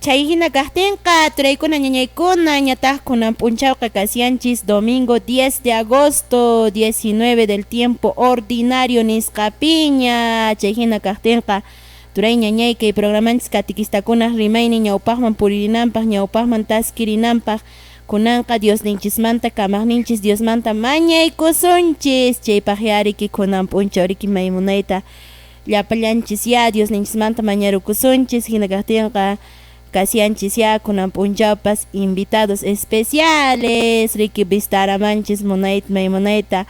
Chayhina kajtinqa turaykuna ñañaykuna ñataq kunan p'unchawqa kasianchis domingo 10 de agosto 19 del tiempo ordinario nisqapiña. Chayhina kajtinqa turay ñañay kay programanchis katikistakuna rimayni ñawpaqman puririnanpaq ñawpaqman taskirinanpaq kunanqa Diosninchismanta kamaqninchis Diosmanta mañaykusunchis chaypaqyariki kunan p'unchawriki maymunayta llapallanchis ya Diosninchismanta mañarukusunchis hina kajtinqa kasianchis ya kunan p'unchawpas invitados especiales riki vistaramanchis munayta maymunayta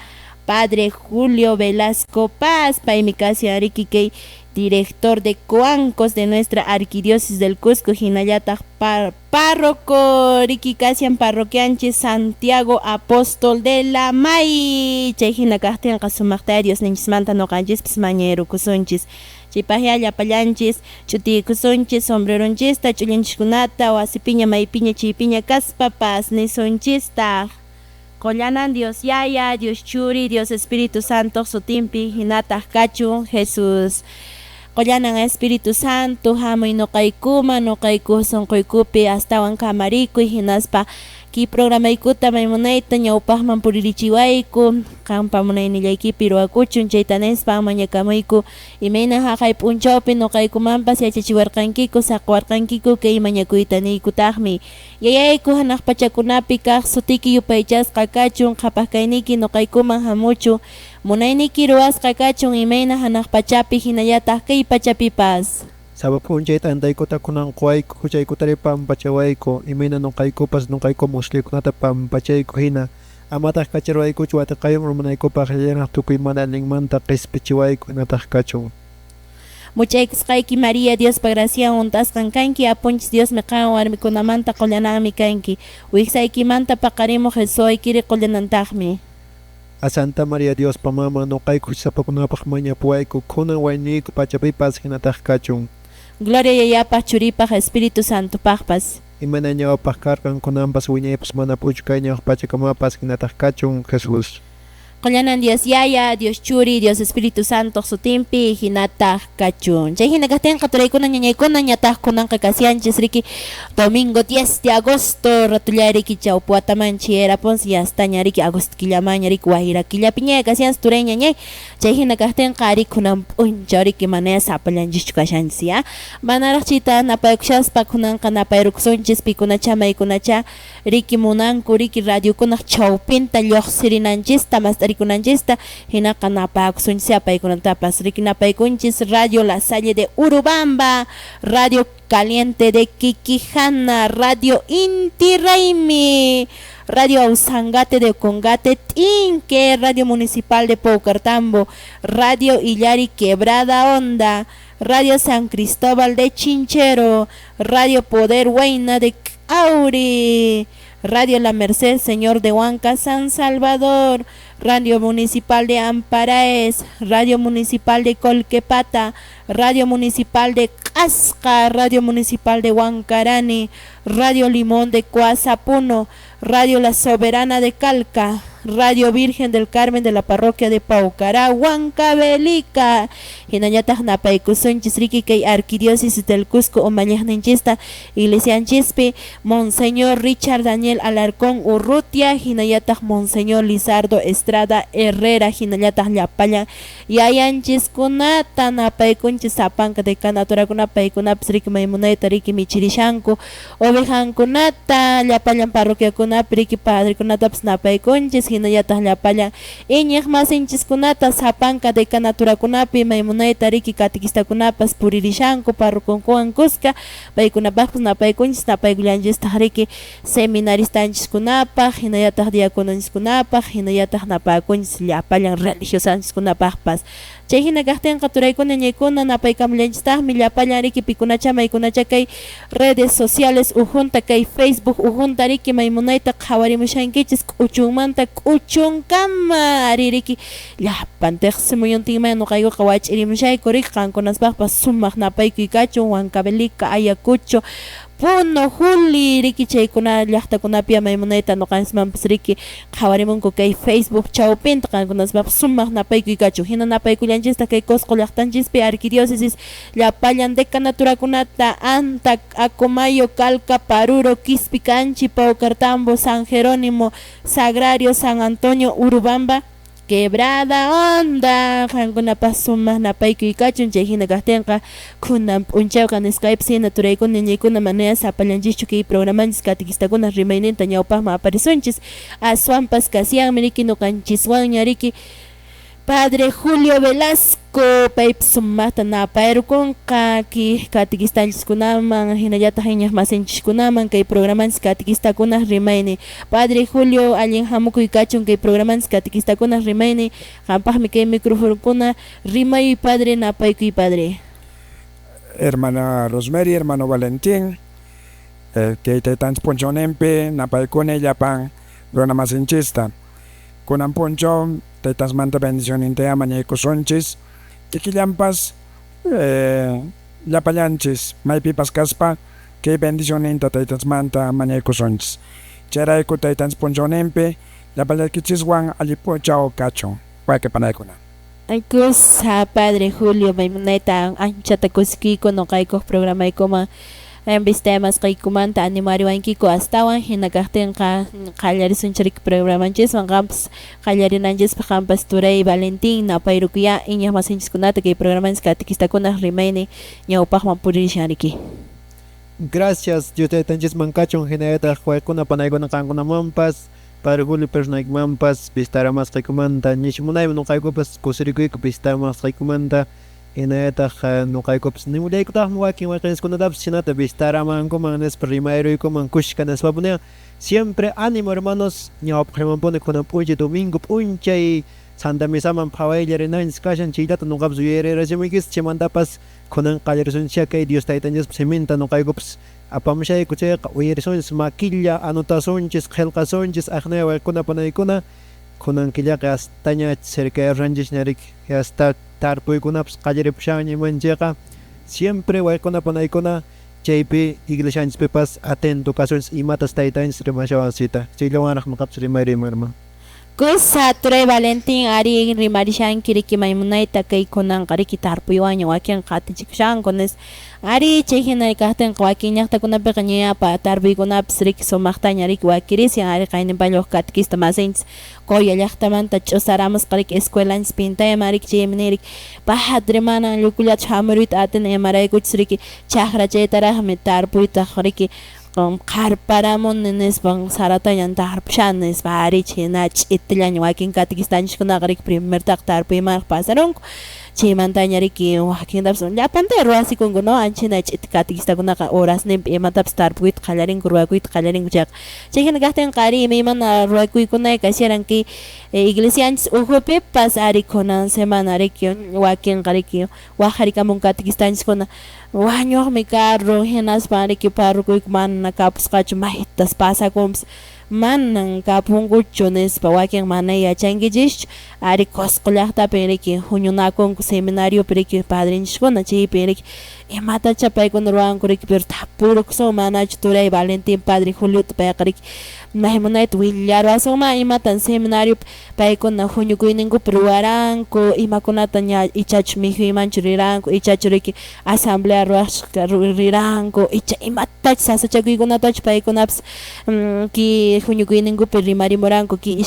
Padre Julio Velasco Paz paymi kasian riki kay director de Cuancos de nuestra arquidiócesis del Cusco hinallataq párroco riki kasian parroquianchis Santiago Apóstol de la May chay hina kajtinqa sumaqta Diosninchismanta noqanchispis mañayrukusunchis chaypaqya llapallanchis chutikusunchis sombreronchista chullanchikkunata wasipiña maypiña chaypiña kaspapas nisunchistaq qollanan Dios Yaya, Dios Churi, Dios Espíritu Santo sutinpi hinataq kachun Jesús qollanan Espíritu Santo hamuy noqaykuma noqayku sunquykupi astawan kamarikuy hinaspa ki programaykuta maymunayta ñawpaqman puririchiwayku qanpa munaynillaykipi ruwakuchun chayta nispa mañakamuyku imayna haqay p'unchawpi noqaykumanpas yachachiwarqankiku saqwarqankiku kay mañakuyta niykutaqmi yayayku hanaq pachakunapi kaq sutiki yupaychasqa kachun qhapaq kayniki noqaykuman hamuchu munayniki ruwasqa kachun imayna hanaq pachapi hinallataq kay pachapipas Sabapunchayta antaykuta kunan quwayku huchaykutari pampachawayku imayna nuqaykupas nuqayku muslikunata pampachayku hina amataq kacharwaykuchu wataqaywan rumanaykupak llanaq tukuy mana allinmanta qhispichiwayku hinataq kachun muchaykisqayki María Diospa gracian untasqan kanki apunchis Diosmi qan warmikunamanta qullananmi kanki wiqsaykimanta paqarimuq Jesusaykiri qullanantaqmi A Santa María Diospa mama nuqayku sapakunapaq mañapuwayku kunan wayniyku pachapipas hinataq kachun Gloria yayapaq churipaq Espíritu Santo paqpas imana ñawpaq karqan kunanpas wiñaypas mana puchkay ñawq pachakamapas hinataq kachun Jesús qollanan Dios Yaya, Dios Churi, Dios Espíritu Santo sutinpi hinataq kachun chay hina kajtinqa turaykuna ñañaykuna ñataq kunanqa kasianchis riki domingo 10 de agosto ratulla riki chawpi watamanchi erapunsi yastaña riki agosto killamaña riki wahira killapi ña kasianchis turay ñañay chay hina kajtinqa ari kunan p'unchaw riki manaya sapallanchikchu kashanchis ya manaraq chayta napaykushaspa kunanqa napayrukusunchis pikunacha maykunacha riki munanku riki radiokunaq chawpinta lluqsirinanchista mas rikunanchista hinaqa napakusunchis apaykunantapas riki napaykunchis Radio La Salle de Urubamba Radio Caliente de Quiquijana Radio Inti Raymi Radio Ausangate de Congate Tinque Radio Municipal de Paucartambo Radio Illari Quebrada Honda Radio San Cristóbal de Chinchero Radio Poder Huayna de Auri Radio La Merced Señor de Huanca San Salvador Radio Municipal de Amparaes Radio Municipal de Colquepata Radio Municipal de Casca Radio Municipal de Huancarani Radio Limón de Coazapuno Radio La Soberana de Calca Radio Virgen del Carmen de la Parroquia de Paucará Huancavelica hinallataq napaykusunchis riki kay arquidiócesis del Cusco umalliqninchista iglesianchispi Monseñor Richard Daniel Alarcón Urrutia hinallataq Monseñor Lizardo Estrada Herrera hinallataq llapallan yayanchikkunata napaykunchis sapanka de kanaturakuna paykunapas riki maymunayta riki michirishanku ovejankunata llapallan parroquiakunapi riki padrekunatapas napaykunchis hinallataq llapallan iñiq masinchikkunata sapanka de kanaturakunapi maymunayta riki katequistakunapas puririshanku parroquiakunawan kuska paykunapaqpas napaykunchis napaykullanchistaq riki seminaristanchikkunapaq hinallataq diaconanchikkunapaq hinallataq napakunchis llapallan religiosanchikkunapaqpas chay hina kajtinqa turaykuna ñaykuna napaykamullanchistaqmi llapallan riki pikunacha maykunacha kay redes sociales ujunta kay Facebook ujunta riki maymunayta qhawarimushankichis k'uchunmanta k'uchunkama ari riki llapan tiqsimuyuntinman nuqaykuqa wach'irimushayku riki qankunaspaqpas sumaq napaykuy kachun Huancavelica Ayacucho puno juli riki chaykuna llaqtakunapi maymunayta noqanismanpas riki qhawarimunku kay Facebook chawpinta qankunasmanpas sumaq napaykuykachu hina napaykullanchista kay Cusco llaqtanchispi arquidiócesis llapallan decanaturakunata Anta, Acomayo, Calca, Paruro, Quispi, Canchi, Paucartambo, San Jerónimo, Sagrario, San Antonio, Urubamba, Quebrada Honda qankunapas sumaq napaykuychun chay hina kaqtinqa kunan p'unchawqa nisqaypis hina turaykuna ñaykuna manaya sapallanchikchu kay programanchis catequistakuna rimayninta ñawpaqman aparisunchis aswanpas kasiyanmi riki ñuqanchiswanña riki Padre Julio Velasco paypis sumaqta napayrukunqa ki catequistanchiskunaman hinallataq iñaq masinchikkunaman kay programanchis catequistakuna rimayni Padre Julio allin hamukuykachun kay programanchis catequistakuna rimayni qampaqmi kay microfonokuna rimayuy Padre napaykuy Padre. Hermana Rosemary, hermano Valentín, kay taytanchis punchonenpi napaykuni llapan runamasinchista kunan puncho taytasmanta bendición intea mañaykusunchis kikillanpas llapallanchis maypipas kaspa kay bendición inta taytasmanta mañaykusunchis chayrayku taytanchis punchonenpi llapallaykichiswan alli puchaw kachun wayqipanaykuna. Kusa Padre Julio maymunayta anchata kuskiyku noqaykuq programaykuman ambis temas qaykumanta animariwankiku astawan hina kaqtinqa qallarisunchik programanchis qampas qallarinanchis qampas Turay Valentín napayrukuya iñaq masinchikkunata kay programanchis catequistakuna rimayni ñawpaqman purishanriki. Gracias Dios taytanchis mankachun hinallataq waykuna panaykuna qankunamanpas Padre Julio personaykmanpas pistaramas qaykumanta nishimunayman nuqaykupas kusirikuyku pistaramas qaykumanta hinallataq nuqaykupas nimulaykutaqmi wakin wayqiniskunatapas chinata pistaramankuman nispa rimayruykuman kushka nispapunia siempre ánimo hermanos ñawpaq rimanpuni kunan p'unchaw domingo p'unchay Santa Misaman phawayllarinanchis kashan chaylata nuqapas yuyarirachimikis chaymantapas kunan qallarisunchik kay Dios taytanchis siminta nuqaykupas apamushayku chayqa uyarisunchis maquilla anotasunchis qillqasunchis aqnaya waykuna panaykuna kunan killaqa astaña cercayaranchishñarik hasta tarpuykunapas qallaripushanñimanchayqa siempre waykuna panaykuna chaypi iglesianchispipas atento kasunchis imatas taytanchis rimashawansita chayllawanraq nuqapas rimayriman hermano. Kusa Turay Valentín ari rimarishanki riki maymunayta kay kunanqa riki tarpuywanña wakin qatinchikushankunis ari chay hinay kaqtinqa wakin llaqtakunapiqa ñawpa tarpuykunapas riki sumaqtaña riki wakirisyan ari qayninpalluq catequista masinchis Coya llaqtamanta ch'usaramusqa riki escuelanchis pintayman riki chaymi nirik padre mana llukullata hamuriyta atin imaraykuchis riki chaqra chaytaraqmi tarpuytaq riki qarparamun nispan saratañan tarpushan nispa ari chayna ch'itillaña wakin catequistanchikkunaqa riki primertaq tarpuyman pasarunku chaymantaña riki wakintapas llapantay ruwasikunku no anchina ch'iti catequistakunaqa horasninpi imatapas tarpuyta qallarinku ruwakuyta qallarinku chayqa chay hina kaqtinqa ari imaymana ruwakuykunay kasharanki iglesianchis ujupipas ari kunan semana riki wakinqa riki waqharikamun catequistanchikkuna wañuqmi carro hinaspa riki parrukuyku mana kapusqachu maytas pasakunpas manan kapunkuchu nispa wakin mana yachankichishchu ari Cusco llaqtapi riki huñunakunku seminariopi riki padrinchikuna chaypi riki imatacha paykuna ruwanku riki pero tapuruksun manachu Turay Valentín Padre Juliota payqa riki maymunayta willarwasunman imatan seminariopi paykuna huñukuyninkupi ruwaranku imakunata ña ichachu mijuymanchu riranku ichachu riki asamblea ruwashka riranku icha imatachu sasachakuykunatachu paykunapas ki huñukuyninkupi rimarimuranku ki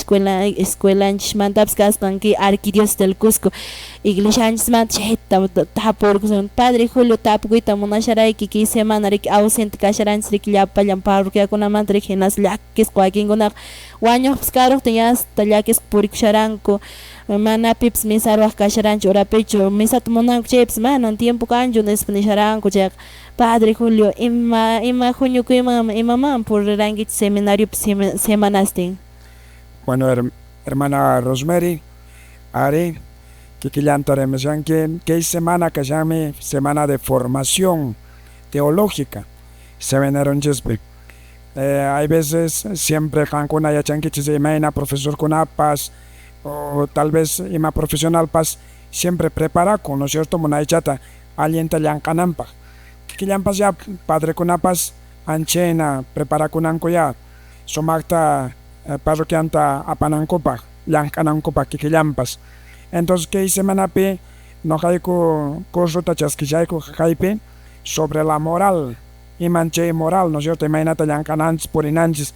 escuelanchishmantapas kasqan ki arquidiócesis del Cusco iglesianchismanta chayta tapurkusun Padre Julio tapukuyta munasharayki ki semana riki ausente kasharanchis riki llapallan parroquiakunamanta riki hinas llakisqa wakinkunaqa wañuqpas karuqta yasta llakisqa purikusharanku manapipas misa ruwaq kasharanchu urapichu misata munanku chaypis manan tiempo kanchu nispa nisharanku chayqa Padre Julio ima huñukuyman imaman purirankichis seminariopi semanastin. Bueno, hermana Rosemary, ari kikillanta remesanki kay semana kashanmi semana de formación teológica seminaronchikpi hay veces siempre qankuna yachankichis imayna profesor kunapas o tal vez ima profesional pas siempre preparaku, ¿no es cierto? Munaychata alienta llankananpaq kikillanpas ya padre kunapas anchena preparakunankuya sumakta parroquianta apanankupak llankanankupak kikillampas. Entonces kay semanapi noqayku kursuta chaskillayku kaypi sobre la moral imanchay moral, ¿no es cierto? Imaynata llankananchis purinanchis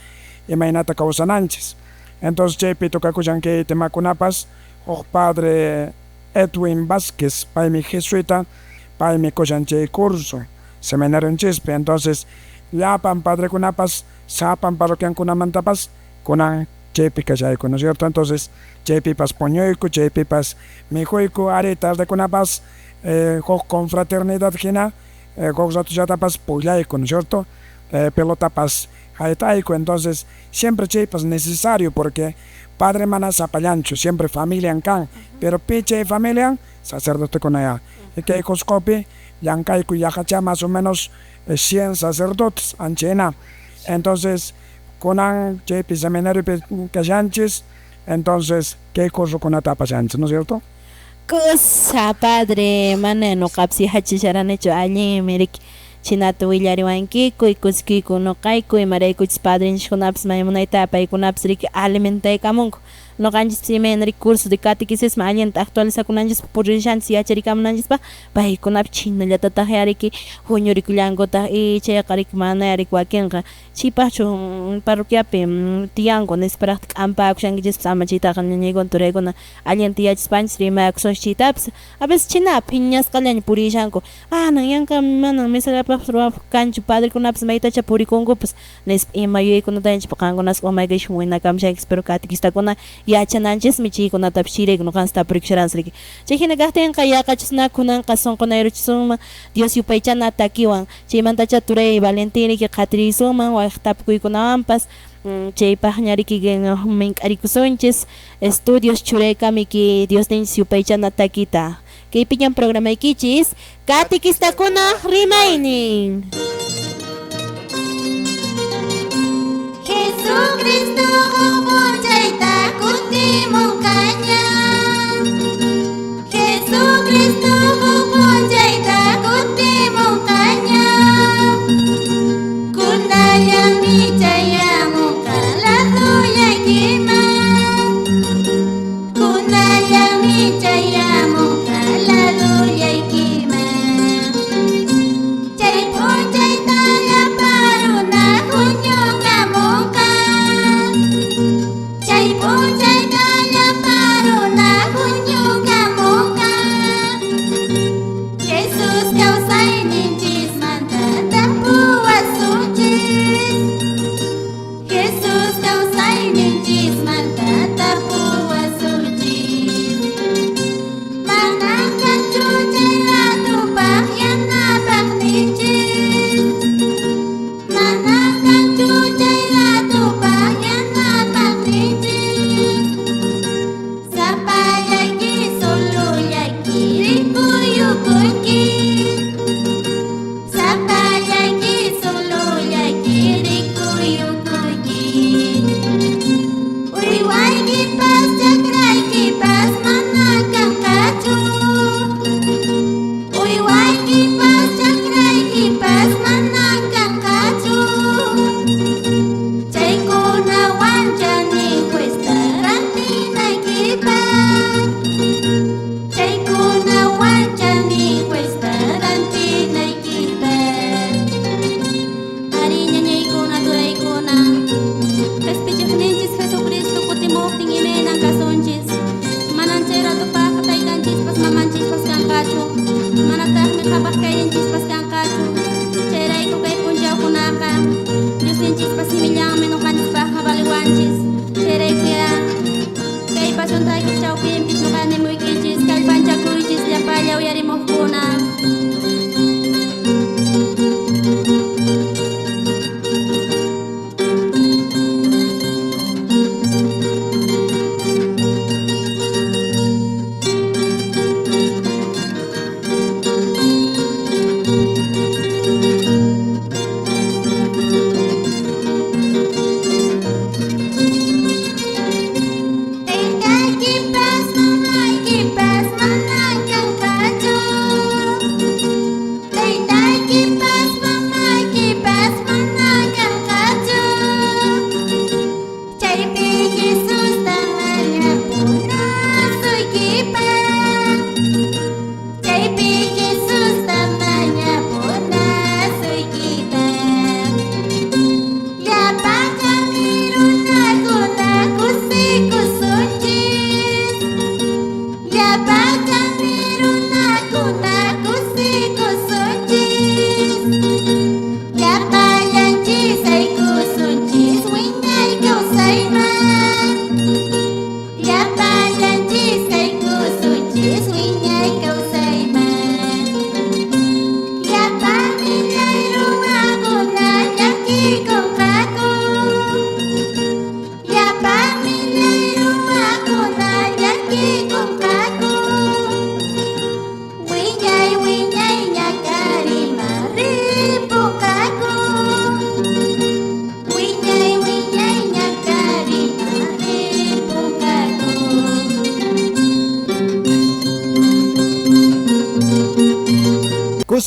imaynata kawsananchis. Entonces chaypi tukakushan kay temakunapas huk padre Edwin Vázquez paymi jesuita paymi kushan chay curso seminarionchishpi. Entonces llapan padrekunapas sapan parroquiankunamantapas kunan chaypi kashayku, ¿no es cierto? Entonces chaypipas puñuyku chaypipas mijuyku ari tardekunapas huk confraternidad hina huk ratullatapas pullayku, ¿no es cierto? Pelotapas haytayku. Entonces siempre chaypas necesario porque padre mana sapallanchu siempre familia kan pero piche familia sacerdote kunaya y que coscopi llankayku yahacha más o menos 100 sacerdotes anchena. Entonces kunan chaypi seminario kashanchis. Entonces que curso kunata pashanchis, ¿no es cierto? Cosa padre mana no kapsi hachisharanachu allí mirik chinata willariwankiku y kuskiku no kayku y maraykuchis padre nishkunapas maymunayta paykunapas riki alimentaykamunku no kanchis primer curso de catequesis alienta actualizakunanchis purishanchis yacharikamunanchis paykunapas chinallata yariki huñurikullankuta y chayqa mana yarik wakinqa chipachu parroquiapi tiyanku nisparaqta k'ampakushankichis ama chaytaqa ñañaykuna turaykuna alienta yachaspanchis rimakushanchis chaytapas a veces chinapi ñasqallaña purishanku nanyanqa mana misalapas kanchu padrekunapas maytacha purikunkupas nispa ima yuyaykunataña qankunas umaykish winakamushankis pero catequistakuna yachananchismi chaykunatapas chirayku nuqanchista purikusharasriki chayhina kaqtinqa yaqachisna kunanqa sunqunayruchisunman Dios yupaychana takiwan chaymantacha turay Valentiniki qatiriysunman wayqtapukuykunawanpas chaypaq ñariki mink'arikusunchis estudios churaykamiki Dios ninchis yupaychana takita kaypiñan programaykichis catequistakuna rimaynin. Jesucristo punchayta kutimunkaña Jesucristo punchayta kutimunkaña kunallami chayamunka laduyaykiman kunallami chayamunka laduyaykiman chay punchayta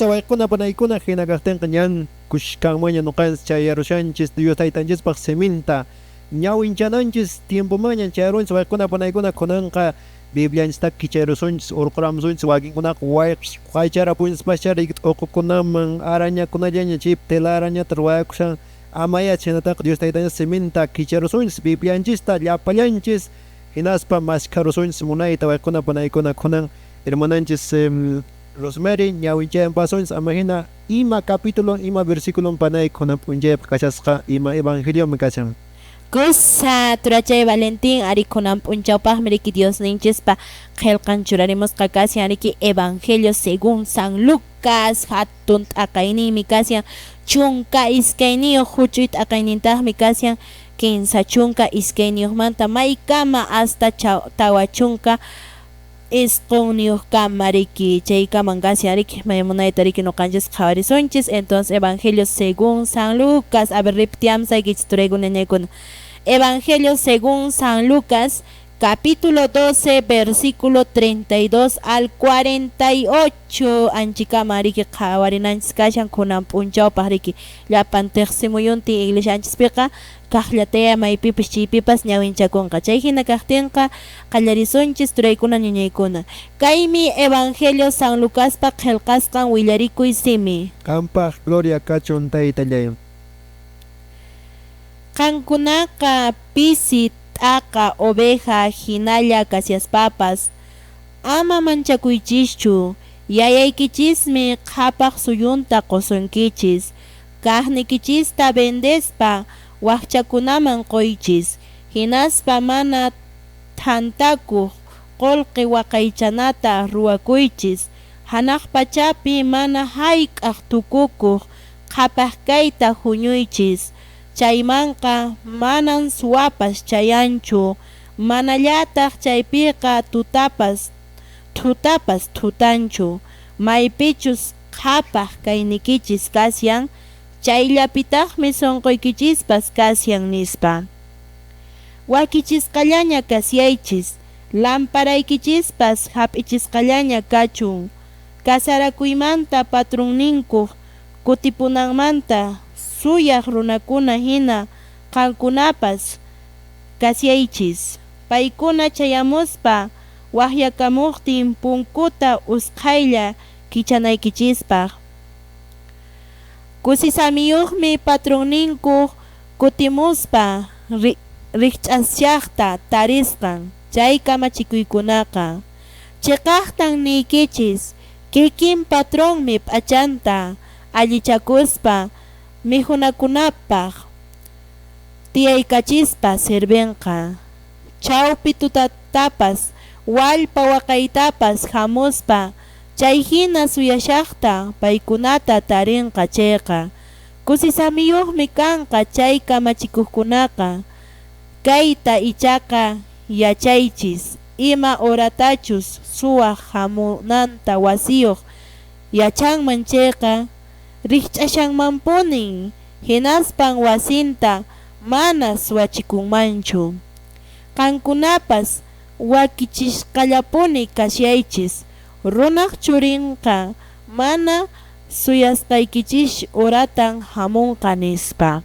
Dios awaykuna panaykuna hina kaqtinqa ñan kushkanmaña nuqanchis chayarushanchis Dios taytanchispaq seminta ñawinchananchis tiempomaña chayrunchis waykuna panaykuna kunanqa Biblianchista kichayrusunchis urquramusunchis wakinkunaqa waycharapunchis uqukunaman arañakunallaña chip tela arañata ruwakushan amaya chinataqa Dios taytanchis seminta kichayrusunchis Biblianchista llapallanchis hinaspa mashkarusunchis munayta waykuna panaykuna kunan hermananchis Rosemary ñawinchayan pasunchis ama hina ima capítulo ima versículo panay kunan punchaypa kashasqa ima evangelio mi kashan Kusa turachay Valentín ari kunan punchawpaq miriki Dios ninchispa qillqan churarimus qakasi ariki Evangelio según San Lucas hatun t'aqayninmi kasyan chunka iskayniyuq huchuy t'aqaynintaqmi kasyan kinsa chunka iskayniyuqmanta maykama hasta tawa chunka isquniyuqkama riki chaykaman kasyan riki maymunayta riki nuqanchis qhawarisunchis. Entonces Evangelio según San Lucas, a ver repitiamsaykichis turaykunañaykuna. Evangelio según San Lucas, capítulo 12, versículo 32 al 48. Anchikama riki qhawarinanchis kashan kunan punchawpaq riki llapan tiqsimuyuntin iglesianchispiqa kaqllataya maypipas chaypipas ñawinchakunqa. Chay hina kaqtinqa qallarisunchis turaykuna ñañaykuna. Kaymi Evangelio San Lucaspa qillqasqan willarikuy simi. Qampaq gloria kachun taytallay. Qankunaqa pisi t'aqa oveja hinalla kasiaspapas ama manchakuychischu, yayaykichismi qhapaq suyunta qusunkichis, kaqnikichista vendespa waqchakunaman qoychis, hinaspa mana thantakuq qullqi waqaychanata ruwakuychis, hanaq pachapi mana hayk'aq tukukuq qhapaq kayta huñuychis, chaymanqa manan suwapas chayanchu, manallataq chaypiqa tutapas tutanchu, maypichus qhapaq kaynikichis kasyan, chayllapitaqmi sunquykichis kasyan nispa. Wakichisqallaña kasyaychis, lamparaykichis hap'ichisqallaña kachun, kasarakuymanta patronninku kutipunanmanta suyaq runakuna hina qankunapas kasyaychis. Paykuna chayamuspa waqyakamuqtin punkuta usqhaylla kichanaykichispaq. Kusisamiyuqmi patronninku kutimuspa riqch'asyaqta tarisqan chay kamachikuykunaqa. Chiqaqtan niykichis kikin patronmi p'achanta allichakuspa mihunakunapaq tiyaykachispa sirvenqa. Chawpi tutatapas wallpa waqaytapas hamuspa chay hina suyashaqta paykunata tarinqa chayqa. Kusisamiyuqmi kanqa chay kamachikuqkunaqa. Kayta ichaqa yachaychis ima horatachus suwaq hamunanta wasiyuq yachanman chayqa riqch'ashanmanpunin hinaspan wasinta mana suwachikunmanchu. Qankunapas wakichishqallapuni kasyaychis, runaq churinqa mana suyasqaykichis uratan hamunqa nispa.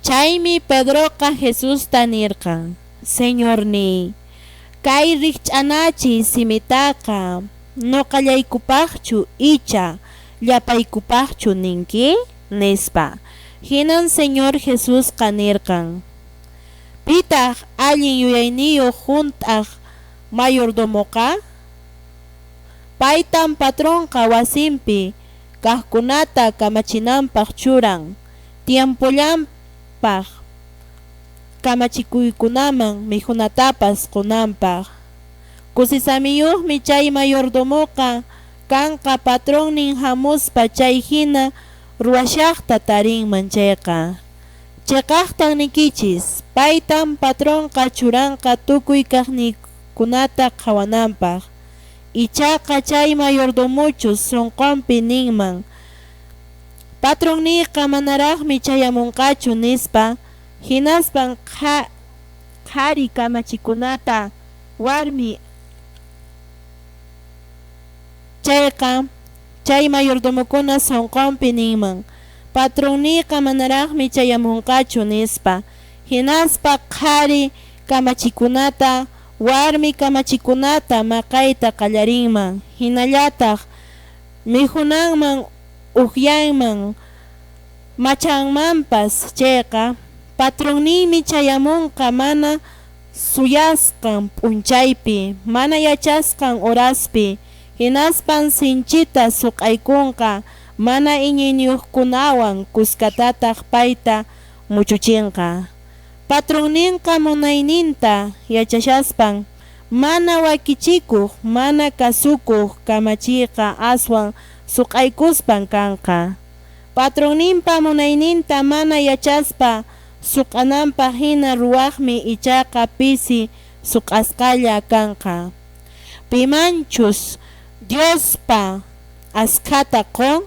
Chaymi Pedroqa Jesusta nirqan: Señorni, kay riqch'anachiy simitaqa nuqallaykupaqchu icha llapaykupaqchu ninki nispa. Hinan Señor Jesusqa nirqan: Pitaq allin yuyayniyuq junt'aq mayordomoqa? Paytan patronqa wasinpi kaqkunata kamachinanpaq churan, tiempollampaq kamachikuykunaman mijunatapas qunanpaq. Kusisamiyuqmi chay mayordomoqa kanqa patronnin hamuspa chay hina ruwashaqta tarinman chayqa. Chiqaqtan nikichis, paytan patronqa churanqa tukuy kaqniykunata qhawananpaq. Ichaqa chay mayordomuchus sunqunpi ninman: Patronniqa manaraqmi chayamunqachu nispa, hinaspan qhari kamachikunata warmi chayqa Chay mayordomokuna sonqonpi ninman: patronniqa manaraqmi chayamunqachu nispa. Hinaspa qhari kamachikunata, warmi kamachikunata maqayta qallarinman. Hinallataq mijunanman, uqyanman, machanmanpas chayqa patronninmi chayamunqa mana suyasqan p'unchaypi, mana yachasqan horaspi. Hinaspan sinchita suqaykunqa mana iñiñuqkunawan kuskatataq payta muchuchinqa. Patronninqa munayninta yachashaspan mana wakichikuq, mana kasukuq kamachiyqa aswan suqaykuspan kanqa. Patronninpa munayninta mana yachaspa suqananpaq hina ruwaqmi ichaqa pisi suqasqalla kanqa. Pimanchus Diospa askata qon,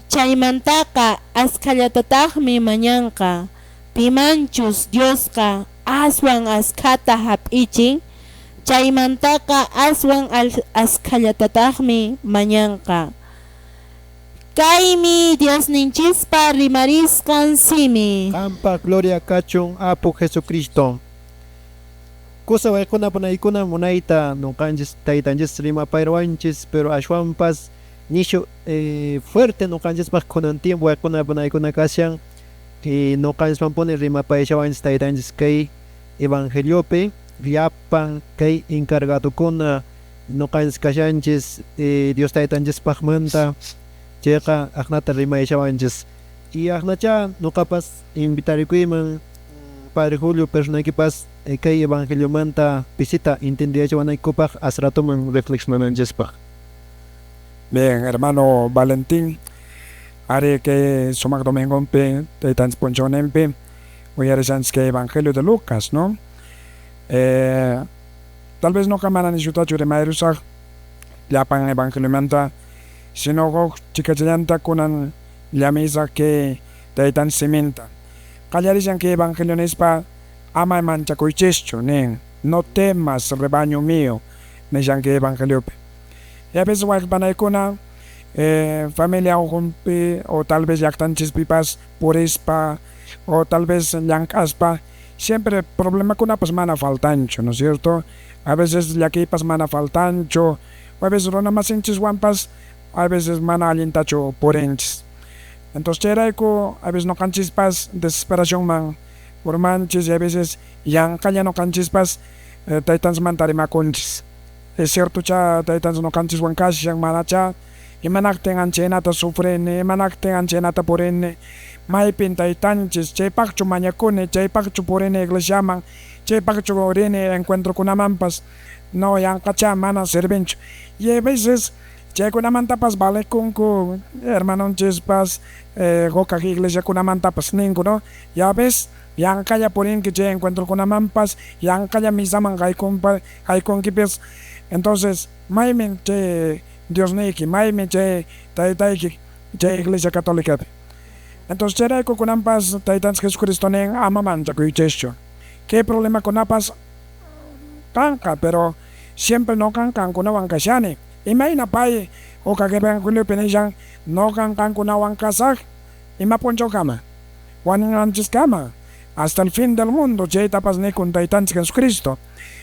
chaymantaqa askallatataqmi mañanqa. Pimanchus Diosqa aswan askata hap'ichin, chaymantaqa aswan askallatataqmi mañanqa. Kaymi Diosninchispa rimarisqan simi. Qampa gloria kachun Apu Jesucristo. Kusa waykuna panaykuna munayta nuqanchis taytanchis rimapayruwanchis, pero ashwanpas nishu fuerte nuqanchispaq kunan tiempo waykuna panaykuna kashan nuqanchispapuni rimapaychawanchis taytanchis kay evangeliopi llapan kay encargadokuna nuqanchis kashanchis Dios taytanchispaqmanta chayqa aqnata rimaychawanchis. Y aqnacha nuqapas invitarikuyman Padre Julio personaykipas kay evangelio manta pisita entendiachawanaykupaq asratuman reflexionananchispaq. Bien, hermano Valentín, haré que sumak domingonpe taytanchis punchawninpi uyarishanchis kay evangelio de Lucas, ¿no? Tal vez no kamana nishutachu rimayrusaq llapan evangelio manta, sino huk chikachallanta kunan llamisa que taytanchis siminta. Qallarishan que evangelio nispa ama manchakuychischu nin, no temas rebaño mío nishan que evangeliopi. Y a veces wayqipanaykuna familia ujunpi o tal vez llaqtanchispipas purispa o tal vez llank'aspa siempre problemakunapas mana faltanchu, ¿no es cierto? A veces llakipas mana faltanchu, o a veces runamasinchis a veces mana allintachu purinchis. Entonces chayrayku a veces noqanchispas desesperación man urmanchis y a veces llank'alla noqanchispas taytanchimanta rimakunchis. Es cierto cha taytanchis noqanchiswan kashan manacha imanaqtin anchaynata sufrini, imanaqtin anchaynata purini, maypin taytanchis chaypaqchu mañakuni, chaypaqchu purini iglesiaman, chaypaqchu rini encuentrokunamanpas, no llank'acha mana sirvinchu. Y a veces chaykunamantapas valekunku hermanonchispas hukaq iglesiakunamantapas ninku, ¿no? Ya ves, llank'alla purinki chay encuentrokunamanpas, llank'alla misaman qaykunkipis. Entonces maymi chay Diosniki, maymi chay taytayki chay iglesia católicapi. Entonces chayrayku kunanpas taytanchis Jesucristonin ama manchakuychischu. ¿Qué problema kunapas kanqa? Pero siempre no kankunawan kashani. Imayna pay hukaq evangeliopi nishan no kankunawan kasaq ima punchawkama waninanchiskama hasta el fin del mundo chaytapas nikun taytanchis Jesucristo.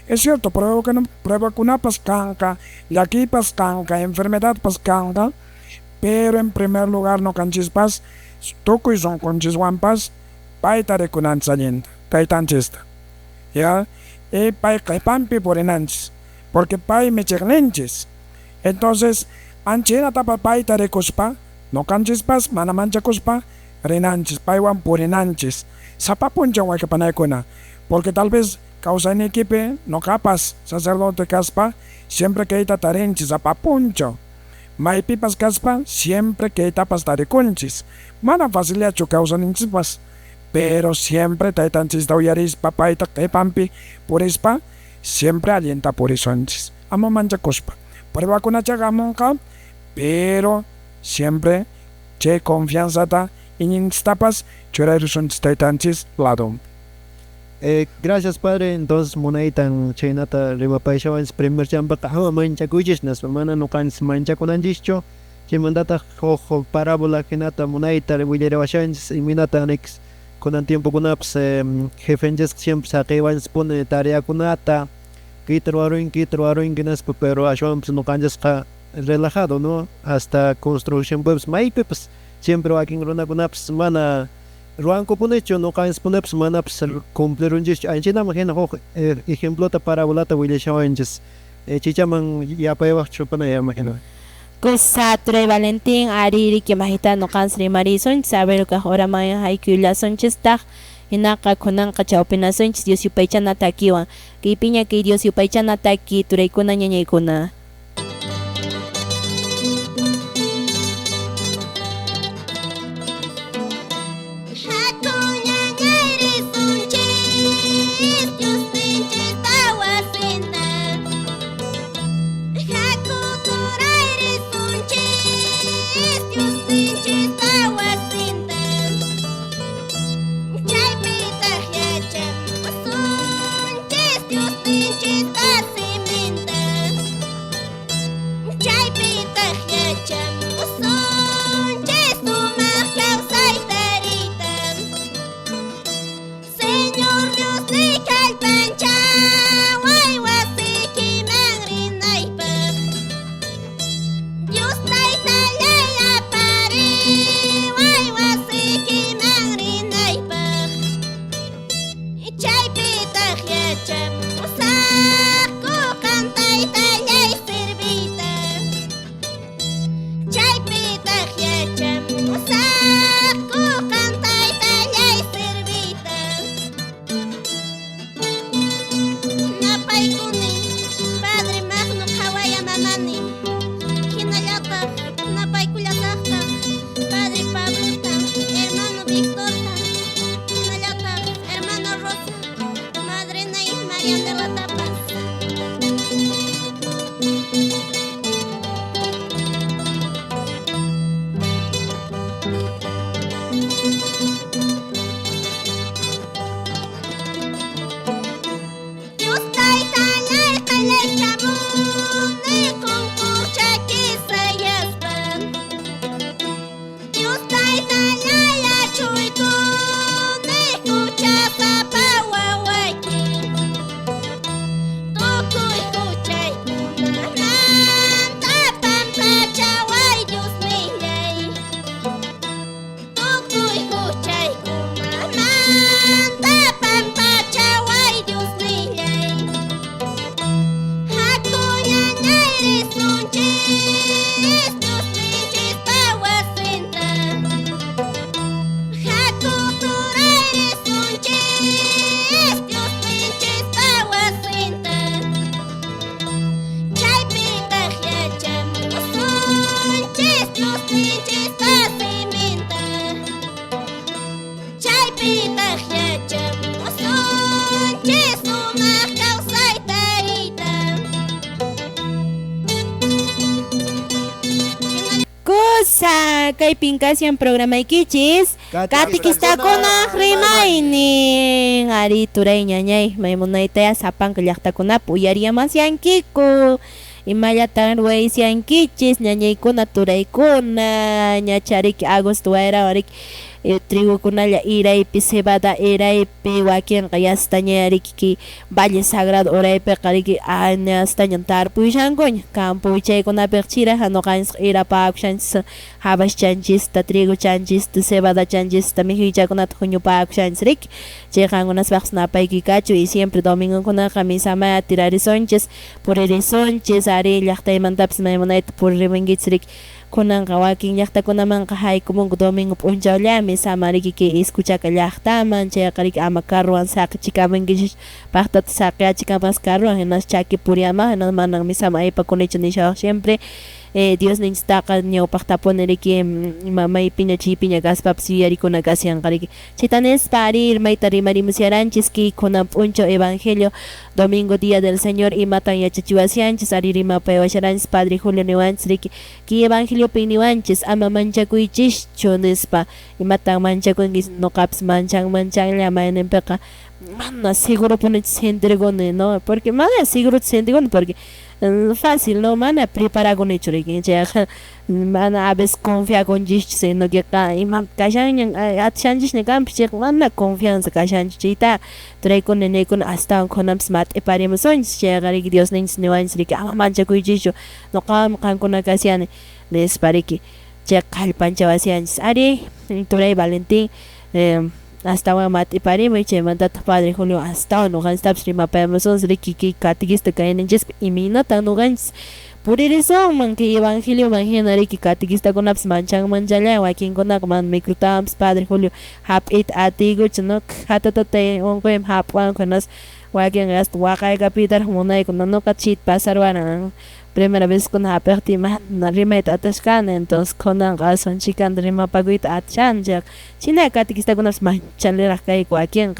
Es cierto, pruebakunapas kanqa, llakipas kanqa, enfermedadpas kanqa, pero en primer lugar no kanchispas tukuy sonkunchiswanpas payta rikunanchis allinta taytanchista, ya, y pay qaypanpi purinanchis porque paymi chiqninchis. Entonces anchaynatapas payta rikuspa no kanchispas mana manchakuspa rinanchis paywan purinanchis sapa punchaw wayqipanaykuna, porque tal vez kawsaynikipi noqapas sacerdote kaspa siempre kayta tarinchis sapa punchaw, maypipas kaspa siempre kaytapas tarikunchis, mana faciliachu kawsaninchikpas, pero siempre taytanchista uyarispa payta qaypanpi purispa siempre allinta purisunchis ama manchakuspa. Pruebakunachaqa hamunqa, pero siempre chay confianzata ininstapas churayrusunchis taytanchis lado. Gracias Padre, entonces munaytan chaynata rimapaychawanchis primer champaqa ama manchakuychisnas mana nuqanchis manchakunanchischu, Chimandata hojo parábola hinata munayta willarewashanchis iminata anix kunan tiempo kunapas jefenchis siempre saqiwanchis pone tareakunata quitar waruin kinaspa pero ashwanpas nuqanchasqa relajado no hasta construcción pues maypipas siempre wakin runakunapas mana ruankupunichu nuqanchispunapas manapas cumplirunchis anchinaman hina huk ejemplota parabolata willashawanchis chichaman yapayawaq chupanaya imagino. Kusatre Valentín ariri que majita no cansri marison saber que ahora maya hay que la sonchesta hinaka kunan kachawpina sonchis Dios yupaychana takiwan kipiña que Dios yupaychana taki turaykuna ñañaykuna. Kay pinkasyan programa ikichis katikistakuna rimaynin ari turay ñañay maymunaytaya sapanka llaqtakunapi uyariyamasyankiku imallatan ruwaysyankichis ñañaykuna turaykuna ñachariki agosto wayrawariki trigukunalla iraypi cebada iraypi wakinqa yastañariki Valle Sagrado uraypiqa riki yastañan tarpushankuña campo chaykunapiqa chiraqa nuqanchik irapakushanchis habas chanchista trigo chanchista cebada chanchista mihuychakunata huñupakushanchis riki chayqankunaspaqa napayki kachu y siempre domingokunaqa misamaya tirarisonchis puririsonchis ari llaqtaymantapis maymunayta puririnkichis riki kunanqa wakin llaqtakunamanqa haykumunku domingo p'unchawllami samariki escuchaka llaqtaman chayqa riki ama carruwan saqichikamunkichik paqtata saqiyachikanpas carruwan hinas chaki puriama hinas manan misama aypakunichu nishawaq siempre Dios ninchtaqa ñawpaq tapuni riki maypiña chaypiña kaspapas yuyarikuna kasyanqa riki chaytanispa ari mayta rimarimusyaranchis ki kunan p'unchaw evangelio domingo dia del Señor imatan yachachiwasyanchis ari rimapayawasharanchis Padre Julio niwanchis riki ki evangeliopi niwanchis ama manchakuychischu nispa imatan manchakunchis nuqapas manchanlla mayninpiqa mana seguro punichis gentirikuni no porque mana seguro gentirikuni porque fácil no mana prepara con hecho mana a veces confía con jish sino que ka imam kashan at shanjish ne kam pichek mana confianza kashan chita trae con nene con hasta con smart e paremos son llegare que Dios nens ne wan sri que ama mancha kuijicho no kam kan con kasiane les pare que che kalpan chawasian are trae Valentín hasta wa mati pare mo che manda padre Julio hasta no gan stab stream pa Amazon sri que catequista caen en jes imina tan no gan por eso man que evangelio imaginare que catequista con apps manchang manjala wa king con man mikrutams padre Julio hap it atigo chno hatatate on ko hap wan konas wa king gast wa kai kapitar monai con no kachit pasar wana primera vez con apertima na rimet ataskan entonces con razón chican rima paguit atchan jak china catequista con apps manchalera kai wa king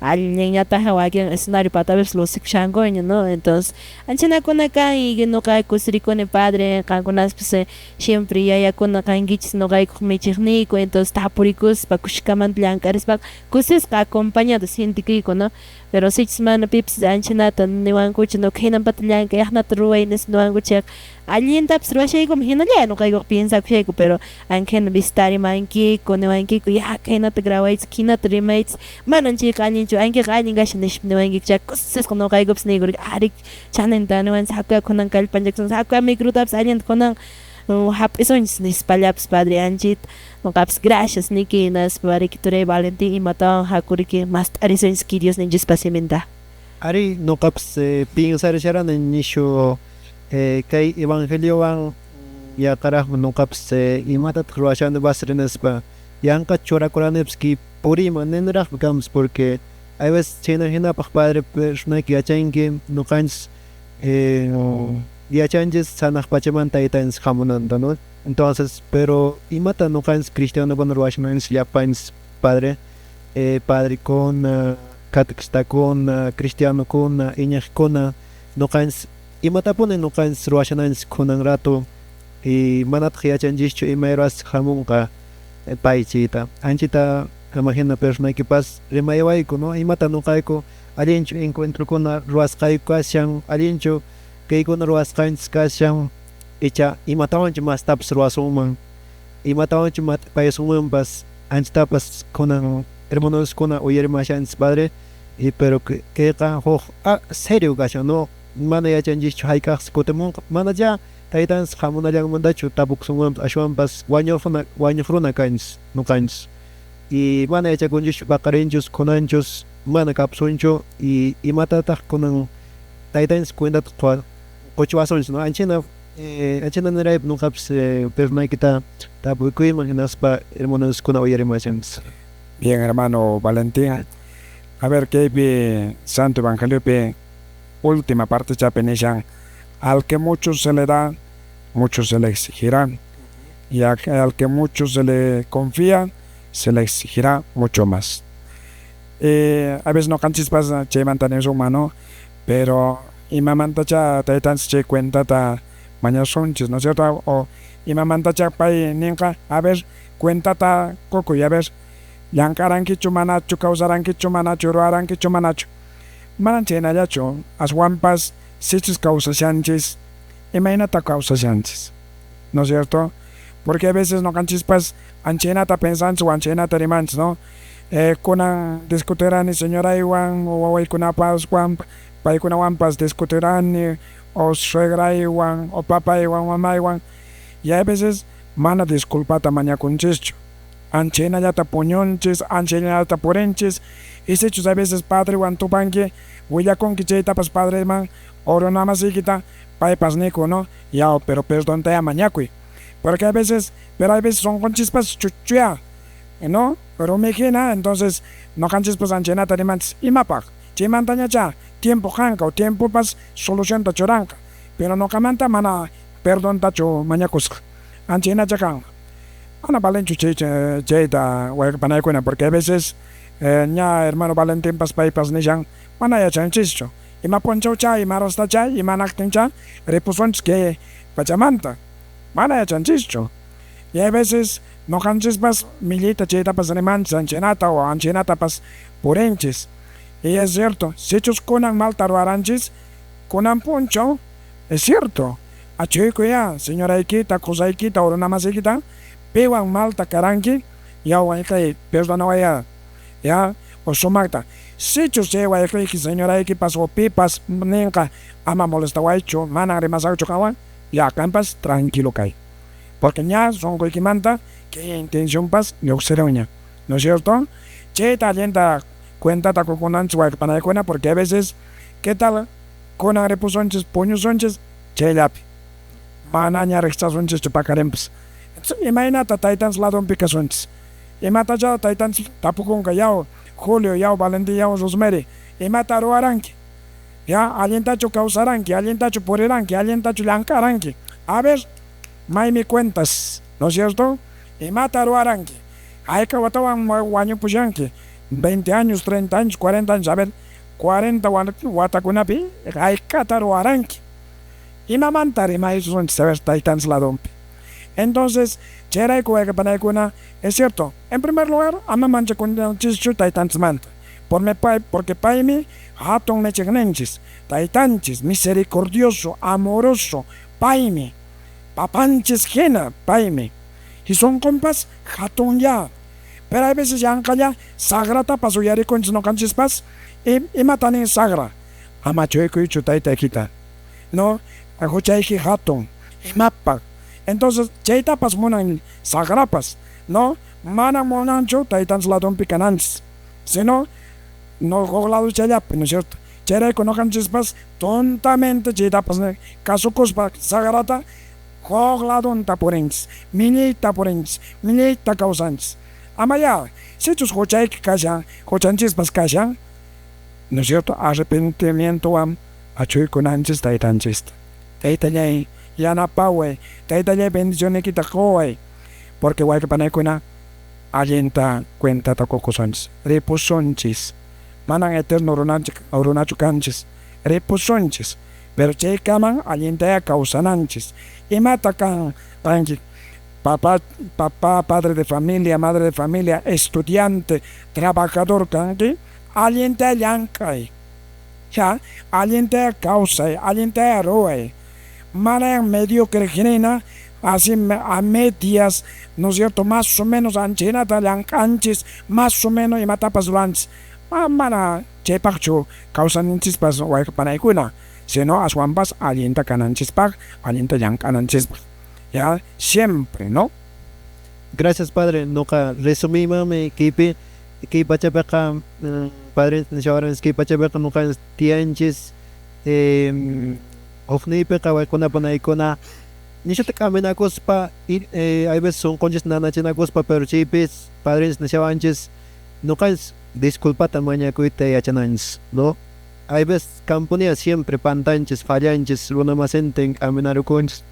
al niña taja wagen escenario para ver los sichango no entonces anchana con acá y no cae kusri con el padre con las pues siempre ya con acá en gich no cae con mechnico entonces tapuricus pa kushkaman blancares pa kusis ka acompañado científico no pero 6 semana pips anchana tan ni wan kuch no kenan patlan que ahna truenes no wan kuch alguien taps ruashe como hinale no cae piensa que pero anken bistari manki con wan ki ya kena te grawais kina trimates manan chi kanin jo anke kanin gash nish no wan ki chak kusis con no cae gops negro arik chanen tan wan sakka konan kalpan jackson sakka mikrutaps alien konan hap isons nis palaps padre anjit no caps gracias nikinas para que ture Valentín y mata hakuri que más arisons que Dios nenjis pasimenta Ari no caps piensar sharan en nisho kay evangelio wan ya karah no caps imata croatian basrenes pa yanka chora koranevski puri manenrah becomes porque a veces chena hina pa padre persona que achange no cans ya changes sanah pachaman taitans hamonando no entonces pero imata no cans cristiano con ruashmans ya pans padre padre con catequista con cristiano con iñaj con no cans imata ponen no cans ruashmans con un rato y manat ya changes chu imeras hamunka paichita anchita imagina persona que pas remayawai no imata no kaiko aliencho encuentro con ruas kaiko asian aliencho que con ruas kains kasian echa imatawan mas taps ruas uman imatawan mat pais uman pas anchita pas con hermanos con oyer machans padre y pero que ka ho serio gasho no mana ya changes chu haikas kotemon mana ya taitans hamuna yang mandachu tabuk sumam ashwan pas wanyofruna kains no kains y mana ya kunjus bakarenjus konanjus mana kapsuncho y imatata konan taitans cuenta toda cochuason no anchina nera no caps persona kita tabu ku imaginas pa hermanos con oyer machans. Bien, hermano Valentín. A ver qué ve Santo Evangelio pe última parte ya peneshan al que mucho se le da muchos se le exigirán y al que mucho se le confía se le exigirá mucho más. A veces no canchis pasa che mantanes humano pero imamanta cha taitan che cuenta ta mañana sonches no es cierto o imamanta cha pai ninka a ver cuenta ta coco y a ver yankaran ki chumanacho causaran ki chumanacho roaran ki chumanacho mananchena yacho as wampas sichis causas chanches imagínate causas chanches no es cierto porque a veces no canchispas anchena ta pensando o anchena ta rimans no kuna discutirán ni señora iwan o kuna pas wamp pa kuna wampas discutirán ni o suegra iwan o papá iwan mamá iwan y a veces mana disculpa ta maña con chicho anchena ya ta puñonches anchena ya ta porenches y sichos a veces padre wan tu panque huya con quicheta pas padre man oro nada más quita pa pasnico no ya pero perdón te mañacui porque a veces pero a veces son con chispas chuchuya no pero me quena entonces no canches pues anchena ta rimans imapak chimantaña ya tiempo janca o tiempo pas solución ta choranca pero no camanta mana perdón ta cho mañacus anchena chacan ana valenchu cheita wa panay kuena porque a veces nya hermano Valentín pas paipas nijan mana ya chanchicho y ma poncho cha y marosta cha y manaktin cha repusons que pachamanta mana ya chanchicho y a veces no canches pas milita cheita pas remancha anchenata o anchenata pas purenches y es cierto si chus kunan maltaruaranchis kunan poncho Es cierto, achuykuya, señoraykita, kusaykita, urunamasikita, piwan malta karanki, ya waykay, perdonawaya, ya, o sumakta. Sichu se waykayki, señoraykipas, o pipas, ninka, ama molestawaychu, mana rimasawchu kawan, ya campas, tranquilo kay. Porque ya son kuykimanta, que intención pas, yuxeroña, ¿no es cierto? Che talienta cuenta ta kukunanch waykapanaykuna, porque a veces, ¿qué tal? Kuna repusonches, puñusonches, che lapi. Mana ñarexchasonches chupacarempes. Entonces, imagínate, taitans ladon picasonches. Imata ya taitans tapukunka yao, Julio yao, Valentín yao, Rosemary. Imata ruaranki. Ya, alientacho causaranki, alientacho puriranki, alientacho lancaranki. A ver, me cuentas, ¿no es cierto? Imata ruaranki. Hay que votaban guaño pushanki. 20 años, 30 años, 40 años, a ver, 40 watakunapi, hay que taruaranki. Y mamantari maizun sabes taitans ladompi. Entonces, cherai kuega panaikuna, es cierto, en primer lugar, ama mancha con chischu taitans manta. Porque paimi, hatun mechignenchis, taitanchis, misericordioso, amoroso, paimi, papanchis gena, paimi. Y son compas, hatun ya. Pero hay veces ya ya sagrata pasuyari con no canchispas y matanin sagra. Ama chueco y chutaita quita. No, ajuchaiki hatun, y mapa. Entonces, cheita pas monan sagrapas, ¿no? Mana monancho, taitans ladon picanans. Si no, no goglado chayap, ¿no es cierto? Chere con no canchispas, tontamente cheita pas casucos pa sagrata, gogladon taporens, minita porens, minita causans. Amaya, si tus hochaik kashan, hochanchispas kashan, ¿no es cierto? Arrepentimiento am, achuy con anches taitanchis. Taitallay, yana pawe, taitallay bendición kita koy. Porque guay que panekuna, alienta cuenta tacocosons, reposonchis, manan eterno runachucanchis, reposonchis, pero che kaman alienta ya causananchis, y matacan, tanchi. Papá, padre de familia, madre de familia, estudiante, trabajador, kanki, alienta yankay. Ya, alienta causa, alienta roe. Mana mediocre genena, así a medias, ¿no es cierto? Más o menos anchina yankanchis, más o menos y matapas lans. Mana chepachu, causan chispas o panaikuna. Si no, aswampas alienta cananchispak, alienta yankananchispag. Ya, siempre, ¿no? Gracias, padre. Noka resumí mami kipi pachapeca padre nishawaren ski pachapeca noka tianchis ofnipeca wakuna panaikona nishate kamena cospa hay veces son conches nanachina cospa pero chipis padres nishawanchis noka disculpa tamaña kuite yachanans, ¿no? Hay veces camponía siempre pantanches fallanches luna masenten amenaruconches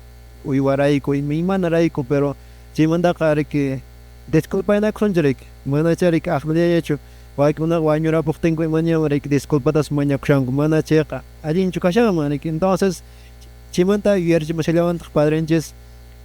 uiwaraiko y mi manaraiko pero si manda kare que disculpa na konjrik mana charik ahmade hecho waik una guañora por tengo maña rek disculpa das maña kshang mana checa alin chukasha manik entonces chimanta yerji maselawan padrenches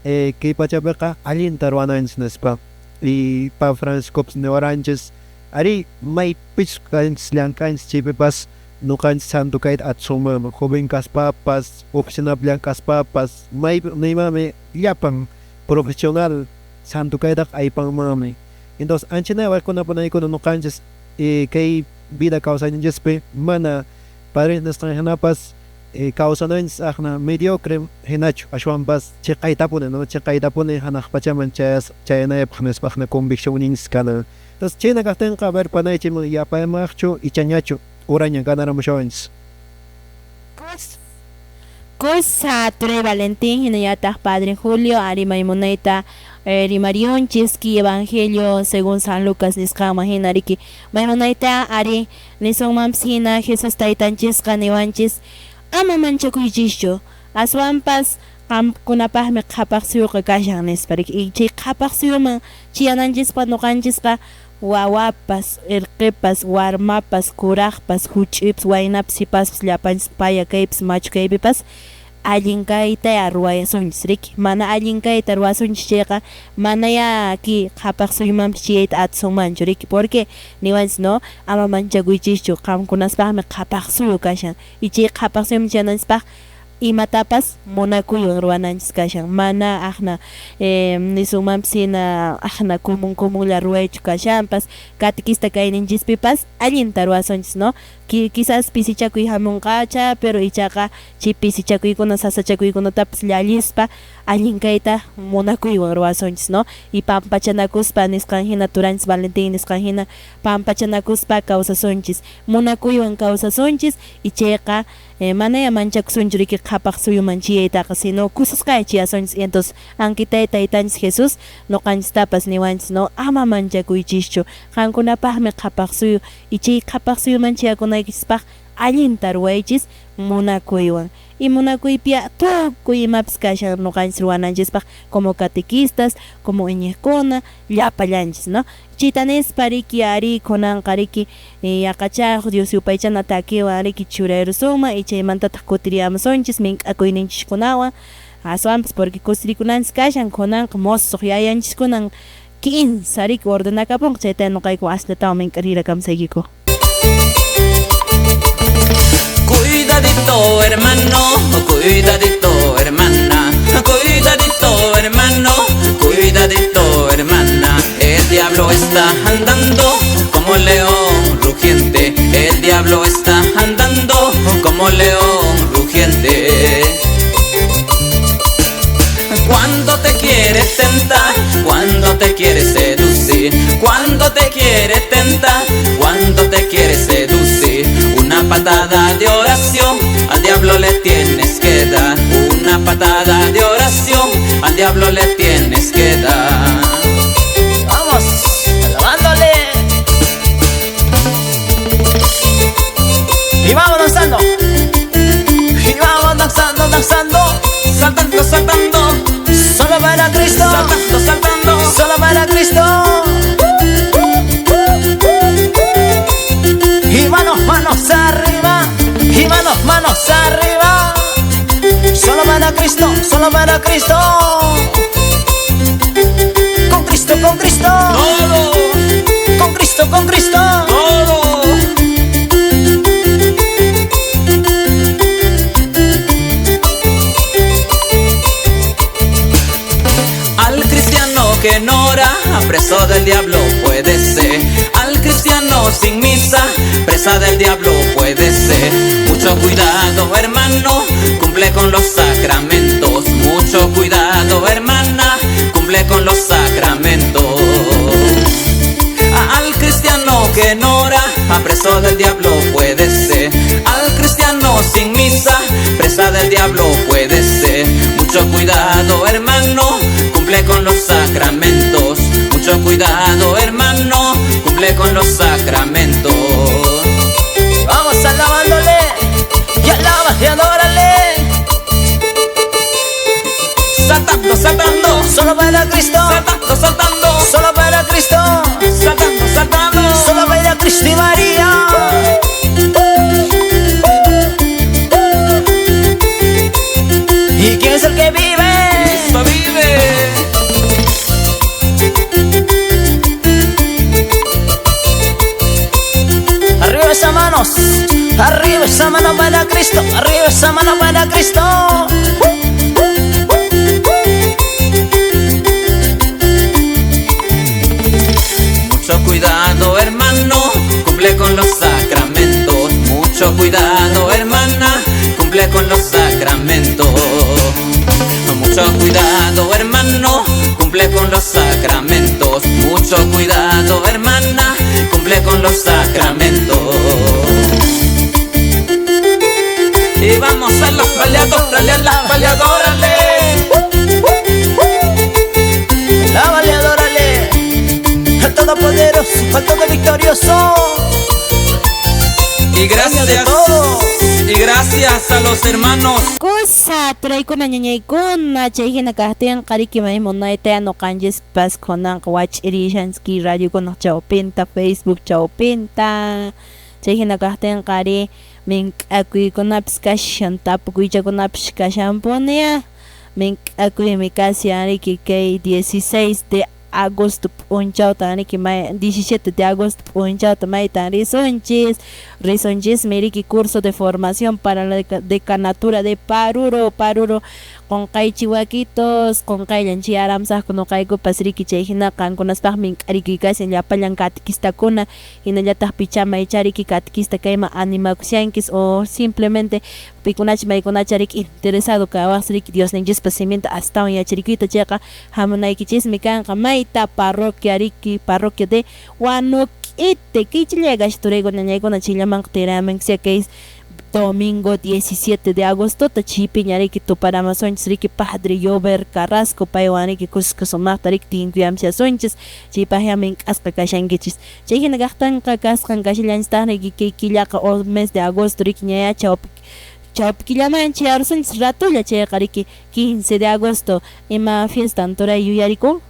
que pachabeca alin tarwana ensnespa y pa franskops neoranches ari mai pitch kan slankan chipepas no kan santo kait at suma joven kaspapas opcional blancas papas may me yapang profesional santo kait ay pang mami entonces anchina wa kuna panay ko no kanjes kay vida causa ninjes pe mana padres nuestras hanapas causa no es na mediocre henacho ashwan bas chekay tapone no chekay tapone hanak pachaman chayna yapnes pakna conviction inskala entonces chena kasten ka ver panay chimo yapay macho y chañacho Uraña ganaron muchos. Cosa Ture Valentín, Hinayatah Padre Julio, Ari Maimoneta, Rimarion, Chiski, Evangelio, según San Lucas, Niscama, Hinariki, Maimoneta, Ari, Nison Mamsina, Jesús Taitan Chiska, Nevanchis, Ama Manchakuichisho, Aswampas, Kunapah me Kapaxio, Kashanes, Parik, Ichi Kapaxio, Chiananchis, Panokanchiska, wawapas, erkepas, warmapas, kurajpas, huchips, wainapsipas, llapanchis payakaypis, machukaypipas, allinkayta ruwayasonchis riki. Mana allinkayta ruwasunchis chayqa, mana ya aquí qhapaqsuymanpis chayta atsumanchu riki. Porque niwanchis no, ama manchakuychischu, qamkunaspaqmi qhapaqsuyu kashan. Y chay qhapaqsuyman chananchikpaq, imatapas munakuywan ruwananchis kashan mana ajna nisumanpsina ajna kumunla ruwaychu kashanpas catequista kayninchispipas allinta ruwasunchis no quizás pisichakuy hamunqacha pero ichaqa chay pisichakuykuna sasachakuykunatapas llallispa allin kayta munakuywan ruwasunchis no y pampachanakuspa nisqan hina Turanchis Valentin nisqan hina pampachanakuspa kawsasunchis munakuywan kawsasunchis y chayqa manaya manchakusunchu riki qhapaq suyuman chiyaytaqa sino kusisqay chiyasunchis y entonces ankitay taytanchis Jesús noqanchistapas niwanchis no ama manchakuychischu qankunapaqmi qhapaq suyu y chay qhapaq suyuman chiyakunaykipaq allinta ruwaychis munakuywan y munakuypia tukuy imapis kashan noqanchis ruwananchispaq como catequistas como iñiqkuna llapallanchis no chayta nispa riki ari kunanqa riki yaqachaq Dios yupaychana takiwan riki churayrusunman y chaymantataq kutiriyamusunchis mink'akuyninchikkunawan aswanpas porque kusirikunanchis kashan kunanqa mosuq yayanchikkunan 15 riki ordenakapunqa chayta noqayku ashlatawa mink'arirakamsaykiku. Cuidadito hermano, cuidadito hermana, cuidadito hermano, cuidadito hermana. El diablo está andando como león rugiente, el diablo está andando como león rugiente. Cuando te quiere tentar, cuando te quiere seducir, cuando te quiere tentar, cuando te quiere seducir, una patada de oración al diablo le tienes que dar, una patada de oración al diablo le tienes que dar. Vamos, alabándole. Y vamos danzando. Y vamos danzando, danzando, saltando, saltando. Solo para Cristo, saltando, saltando, solo para Cristo. Y manos, manos arriba, y manos, manos arriba. Solo para Cristo, solo para Cristo. Con Cristo, con Cristo. Todo. Con Cristo, con Cristo. Todo. Que no ora, preso del diablo puede ser. Al cristiano sin misa, presa del diablo puede ser. Mucho cuidado hermano, cumple con los sacramentos. Mucho cuidado hermana, cumple con los sacramentos. Al cristiano que no ora, preso del diablo puede ser. Al cristiano sin misa, presa del diablo puede ser. Mucho cuidado hermano, cumple con los sacramentos. Mucho cuidado hermano, cumple con los sacramentos. Vamos alabándole y alaba y adórale. Saltando, saltando, solo para Cristo. Saltando, saltando, solo para Cristo. Saltando, saltando, solo para Cristo y María. ¿Y quién es el que vive? Cristo vive. Arriba esa manos, arriba esa mano para Cristo, arriba esa mano para Cristo. Mucho cuidado hermano, cumple con los sacramentos. Mucho cuidado hermana, cumple con los sacramentos. Mucho cuidado hermano, cumple con los sacramentos. Mucho cuidado hermana, cumple con los sacramentos. Y vamos a los paleadores, a las paleadoras. La baleadórale, al todopoderoso, al todo victorioso. Y gracias a los hermanos. Cosa traykuna ñañaykuna chayhina kaqtin qarikiman munayta noqanchis kunan watch irishansky radiokunaq chawpinta Facebook chawpinta chayhina kaqtin qari mink'akuykunapis kashan tapukuychakunapis kashanpunia mink'akuymi kasi ariki kay 16 de agosto punchauta niki may 17 de agosto punchauta may tan risonchis meriki curso de formación para la decanatura de Paruro con kay chihuaquitos con kay lanchi aramsa kuno kay ko pasriki chejina kan kunas pagmin ariki kasi llapalan katikista kuna hinallataq pichama ichariki katikista kayma animakusyankis o simplemente pikunach maykunacharik interesado kawasrik Dios ninchis pasimenta hasta yacharikita cheka hamunaykichismi kanqa mayta parroquia de Huanuquite kichillegash turego ñañaykuna chillamanqa tiraman que domingo 17 de agosto tachipiñariki tuparamashunchis riki Padre Yober Carrasco paywaniki kusumaqtarik tinkuyamshashunchis chipajyamin k'asqa kashankichis chayhina kaqtanqa kasqan kashallanchistaq riki kay killaqa o mes de agosto riki ñaya chawpi killamanchi arsunchis ratulla chayqa riki 15 de agosto ima fiestan turay yuyariku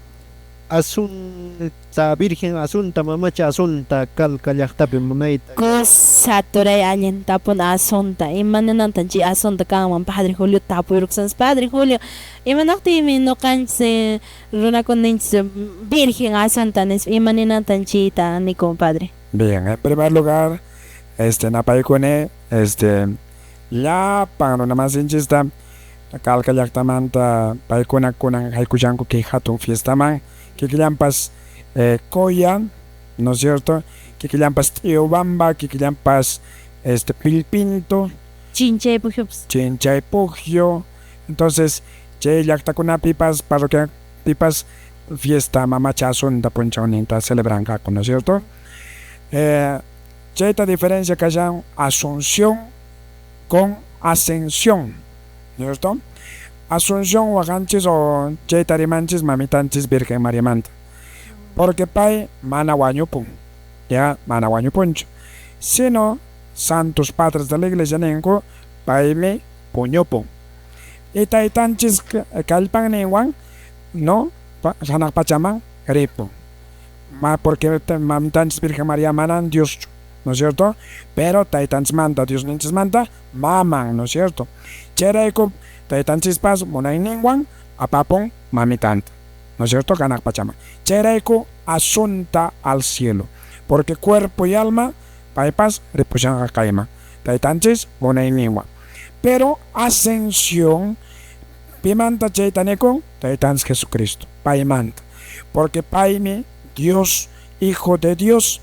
Asunta Virgen asunta mamacha asunta llaqtapi mamayta cosa turay allintapun asunta imananantanchi asunta kanman Padre Julio tapuyruksans Padre Julio imanaqtimi nuqanchis runakuninchis Virgen asunta nis imaninantanchita niku Padre. Bien, en primer lugar, napaykuni, llapan runamasinchista kalka llaqtamanta paykuna kunan haykushanku kay hatun fiestaman kikillampas Coyan, ¿no es cierto? Kikillampas Tiobamba, kikillampas Pilpinto, Chinchaypugio. Entonces, chay llaqtakunapipas parroquia pipas fiesta mamachasunta punchauninta celebran kaku, ¿no es cierto? Chayta diferencia kashan Asunción con Ascensión, ¿no es cierto? Asunción wakanchis o chayta rimanchis mamitanchis Virgen Mariamanta. Porque pay mana wañupun, ya mana wañupunchu. Sino santos padres de la iglesia nenko paymi puñupun. Y taytanchis kalpan nenwan, no, sanak pachaman ripun. Porque mamitanchis Virgen María manan Dios, ¿no es cierto? Pero taytanchis manta, Dios ninchis manta, maman, ¿no es cierto? Cherayko taytanchis pas munay nenwan apapun mamitanta. ¿No es cierto? Ganak Pachama. Cherayku asunta al cielo. Porque cuerpo y alma, paipas, reposan a caima. Taitanchis, bonayniwa. Pero ascensión, pimanta chaitaneko, taitans Jesucristo. Paimanta. Porque paime, Dios, Hijo de Dios,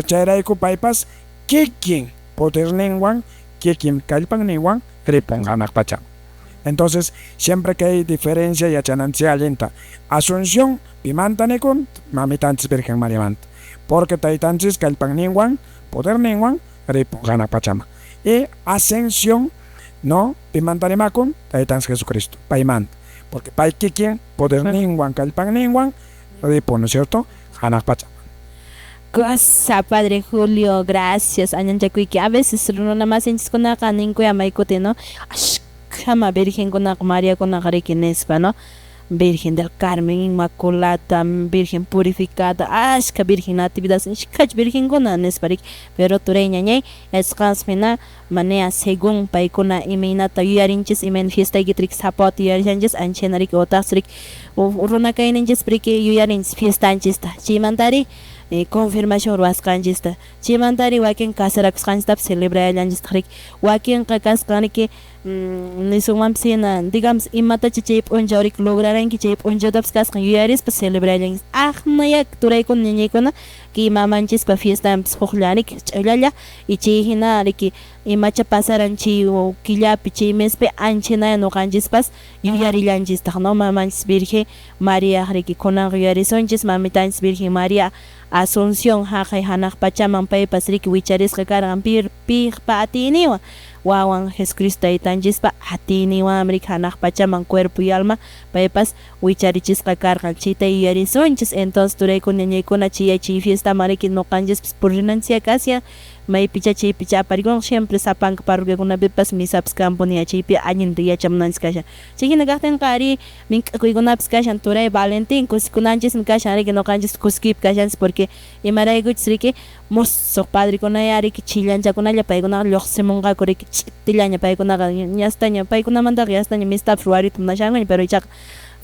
cherayku paipas, kikin, poder nenguan, kikin kalpan nenguan, repon Ganak Pachama. Entonces, siempre que hay diferencia y achanancia alienta. Asunción, pimantanekun, mamitanchis Virgen Mariamanta. Porque taitanchis kalpan ninguan, poder ninguan, ripongana pachama. Y ascensión, no, pimantanemakun, taitanchis Jesucristo, paimanta. Porque paikikin, poder ninguan, kalpan ninguan, ripon, ¿no es cierto? Hanak pachama. Cosa Padre Julio, gracias. Añanchakuiki, a veces uno nada más en chisconaka, ninguya maikote, ¿no? Kama Virgen con María con Nespa, ¿no? Virgen del Carmen Inmaculada, Virgen purificada, Ashka Virgen Natividad, Shkach Virgen con Nesparik, pero Tureña, es Casmena, Manea según Paikuna, Imenata, Yarinches, Imen Fiesta Gitrix, Sapot, Yarinches, Anchenarik, Otasrik, Runakainenches, Priki, Yarins, Fiesta Anchista, Chimantari. Confirmación ruasqanchista chimantari wakin kasarakusqanchista celebra allanchista wakin qakasqaniki nisumampsina digamos imata chayp unjawrik lograranki chayp unjawtapas kasqan yuyarispa celebra allanchista aqnayak turaykuna ñañaykuna ki mamanchista fiestampis huqllarik ch'allalla y chayhina riki imacha pasaranchi killapi chay mespi anchinaya nuqanchispas yuyarillanchista no mamanchis Virgen María riki kunanqa yuyarisunchis mamitanchis Virgen María Asunción haqay hanaq pachaman paypas riki wicharisqa karqan piqpa atiniwan wawan Jesucristo taytanchispa atiniwanmi hanaq pachaman cuerpo y alma paypas wicharichisqa karqan chayta yuyarisunchis entonces turaykuna ñaykuna chay fiesta mariki nuqanchispis purinancia kasya maypicha chaypicha aparikun siempre sapanka parroquiakunapipas misapas kampuni chaypi allinta yachamunanchis kashan chayhina kaqtinqa ari mink'akuykunapis kashan turay Valentín kusikunanchis kashan riki nuqanchis kuskip kashanchis porque imaraykuchis riki musuq padrikunaya riki chillanchakunalla paykunaqa lluqsimunqaku riki ch'itillaña paykunaqa yastaña paykunamantaqa yastaña mistapas ruwaritu munashankuña pero ichaqa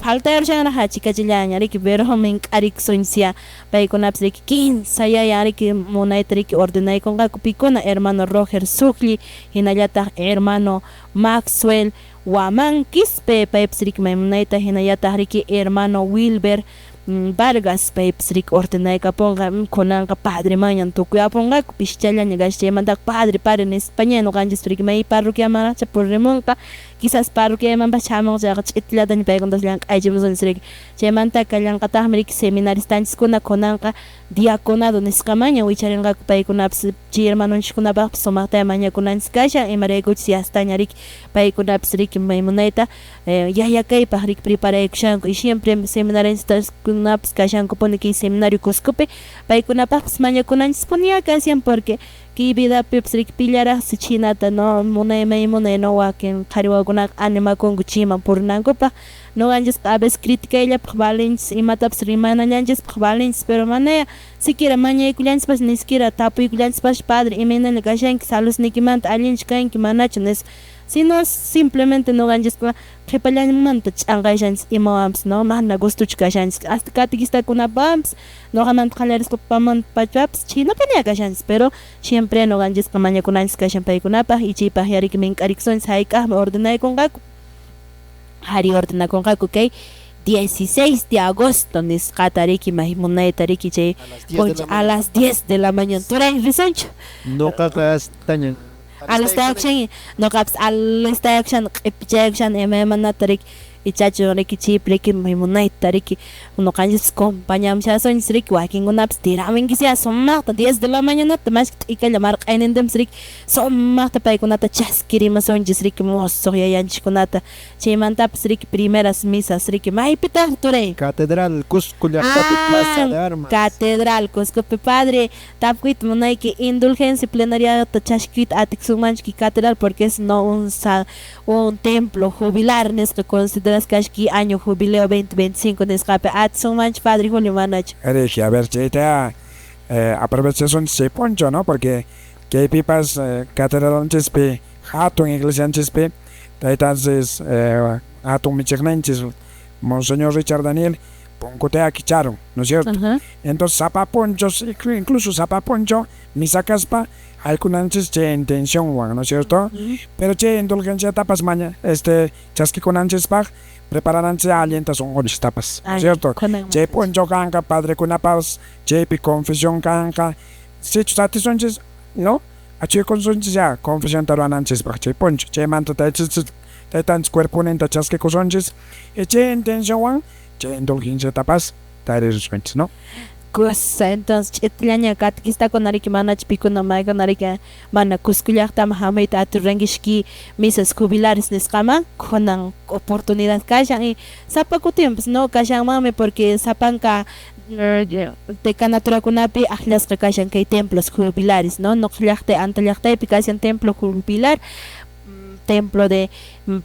falta yarshana hachika chillaña riki pero min arik soncia paykunapas riki 15 yaya riki munayta riki ordenaykunqaku pikuna hermano Roger Sukli hinallataq hermano Maxwell Waman Quispe paypas riki maymunayta hinallataq riki hermano Wilber Vargas paypas riki ordenaykapunqa kunanqa padre mañan tukuyapunqaku pishchallaña gashchaymantaq padre en España nuqanchis riki may parroquiamanacha purimunqa quizás parroquiamanpas chamunqa ch'itllataña paykuntas llank'aychimusunchis riki chaymantaka llank'ataqmi riki seminaristanchiskuna kunanqa diaconado nisqamaña wicharinqaku paykunapas chay hermanonchikkunapaqpas sumaqta mañakunanchis kasha imaraykuchis yastaña riki paykunapas riki maymunayta yayakaypaq riki preparaykushanku y siempre seminaristaskunapas kashankupuni kay seminario Cuscopi paykunapaqpas mañakunanchispuni yakansyan porque kay vidapipas riki pillaraqsi chinata no munay maymunay no wakin qhariwakunaqa animakunku chayman purinankupaq nuqanchis a veces criticayllapaq valinchis imatapas rimanallanchispaq valinchis pero manaya siquiera mañaykullanchikpas ni siquiera tapuykullanchikpas padre imaynalla kashanki salusnikimanta allinchik kanki manachu nis sino simplemente nuqanchikqa qhipallañamanta ch'anqayshanchis imawanpas no mana gustuchu kashanchis hasta catequistakunapapas nuqamanta qallarisqapamanta pachapas chinapania kashanchis pero siempre nuqanchikqa mañakunanchis kashan paykunapaq y chaypaq yariki mink'ariksunchis hayk'aqmi ordenaykunqaku hari ordenakunqaku kay 16 de agosto nisqata riki maymunayta riki chay a las 10 de la mañana turay risanchu Nuqaqa astañan alastayakshan nuqapas alastayakshan q'ipichayakshan imaymanata riki ichachu riki chaypi riki maymunayta riki nuqanchis compañamushasunchis riki wakinkunapas tiramunkisiya sumaqta 10 de la mañanata mashki t'ikalla marq'aynintapas riki sumaqta paykunata chaskirimasunchis riki musuq yayanchikkunata chaymantapas riki primeras misas riki maypitaq turay Catedral Cusco llaqtapi Plaza de Armas Catedral Cuscopi padre tapkuit munayki indulgencia plenariata chashkita atiksunmanchki catedral porque es no un templo jubilar nisqa consideras kashki año jubileo 2025 nisqapi atiksunmanchik padre Julio manachu Erigi, a ver, chayta aprovechas chay poncho, ¿no? Porque kay pipas catedralanchispi hatun iglesianchispi taytanchis hatun michiqninchis Monseñor Richard Daniel punkutea kicharon, ¿no es cierto? Entonces zapaponchos, incluso zapaponcho misakaspa haykunanchis chay intención wan, ¿no es cierto? Pero chay indulgencia tapas maña chaskikunanchispaq preparananchis alientas ongoris tapas, ¿no es cierto? Chay poncho kanka padre kunapas chaypi confesión kanka sichu satisonchis, ¿no? Achay consonchis ya confesión taruananchispaq chay poncho chaymanta taytanchis cuerpunenta chaskikusonchis y chay intención wan chay indulgencia tapas taririsonchis, ¿no? Cosa entonces ch'itllaña catequistakunariki mana ch'pikuna maykunariki mana Cuscullaqtama hamayta aturranguishki misas jubilares nisqama kunan oportunidad kashan y sapa kutimpis no kashanmanmi porque sapanka tekanaturakunapi aqllasqa kashan kay templos jubilares no nuqa llaqta anta llaqtaypi kashan templo jubilar templo de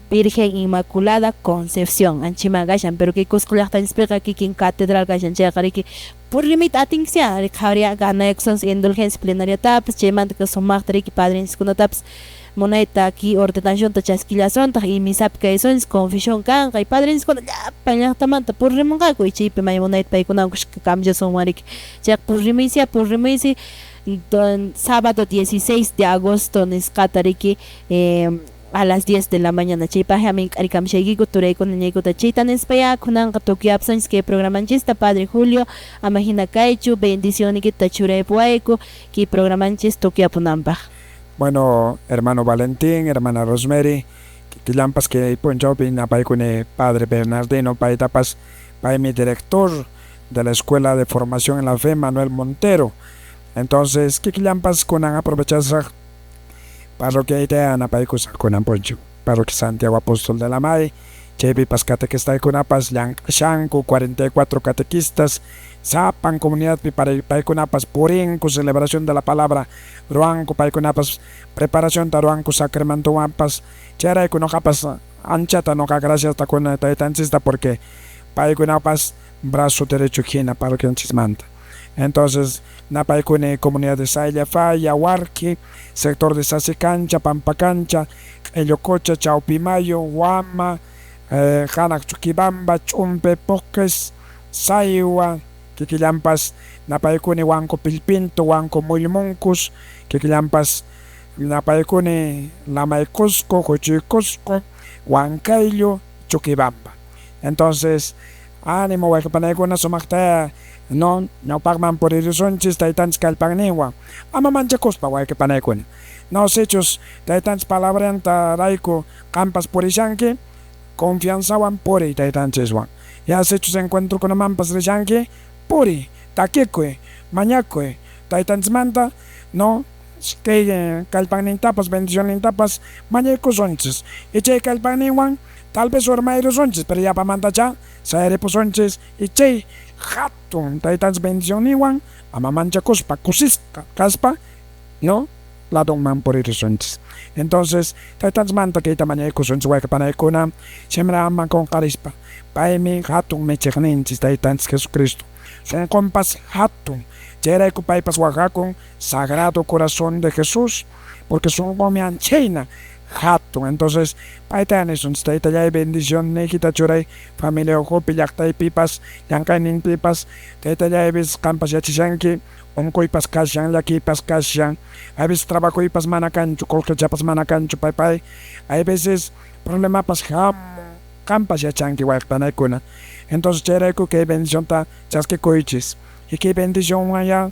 Virgen Inmaculada Concepción anchima gashan pero que Cusco llaqtanchispiqa kikin catedral gashan chayqa riki purrimita atinksya riki hawriya ganaykusunchis indulgencia plenariatapas chaymanta sumaqta riki padrinchikkunatapas munayta aquí ordenacionta chaskillasunta y misapi kaysunchis confesión kanqa y padrinchikkuna llapan llaqtamanta purrimunqaku y chaypi maymunayta paykunawan kamllasunman riki chayqa purrimaysi sábado 16 de agosto nisqata riki a las 10 de la mañana chaypaqa amin k'arikamshaykiku turaykuna ñaykuta chayta nispaya kunanqa tukuyapusanchis kay programanchista padre Julio ama hina kaychu bendicionikita churaypuwayku kay programanchis tukuyapunanpaq. Bueno, hermano Valentín, hermana Rosemary, killampas que ponchawpi napaykuni padre Bernardino paytapas paymi director de la Escuela de Formación en la Fe Manuel Montero. Entonces, killampas kunan aprovechasaq parroquia idea napaykus kunan poncho parroquia Santiago Apóstol de la May chaypi pas catequistaykunapas llank'ashanku 44 catequistas sapan comunidadpi paykunapas purinku celebración de la palabra ruanku paykunapas preparación ruanku sacramentowanpas chayrayku noqapas anchata noqa gracias takuna taytanchista porque paykunapas brazo derecho hina parroquianchismanta. Entonces, napaykuni comunidad de Sayllafa, Yawarki, sector de Sasicancha, Pampacancha, Ellococha, Chaupimayo, Huama, hanak chukibamba ch'umpe pokes saywa kikillampas napaykuni wanku pilpintu wanku mullmunkus kikillampas napaykuni lamaykusku huchuykusku Huancayllo Chukibamba. Entonces ánimo wayqipanaykuna sumakta no ñawpaqman purirusunchis taytanchis kallpaqninwan ama manchakuspa wayqipanaykuna nos hechos taytanchis palabranta rayku qampas purishanki confianzawan puriy taytanchiswan ya hechos encuentrokunamanpas rishanki puriy takikuy mañakuy taytanchismanta no kay kallpaqnintapas bendicionnintapas mañaykusunchis y chay kallpaqninwan tal vez urmayrusunchis pero yapamantacha sayaripusunchis y chay hatun taytanchis bendicionninwan ama manchakuspa kusisqa kaspa no ladunman purirusunchis. Entonces taytanchimanta kayta mañaykusunchis wayqipanaykuna siempre ama qunqarispa paymi hatun michiqninchis taytanchis Jesucristo sunqunpas hatun chayrayku paypas waqhakun Sagrado Corazón de Jesús porque sunqunmi anchayna hatun. Entonces payta nisunchis taytallay bendición nikita churay familia uhupi llaqtaypipas llankayninpipas taytallaypis qampas yachishanki unkuypas kashan llakiypas kashan a veces trabajuypas mana kanchu qullqichapas mana kanchu pay hay veces problemapas qampas yachanki wayqipanaykuna. Entonces chayrayku kay bendicionta chaskikuychis y kay bendición ya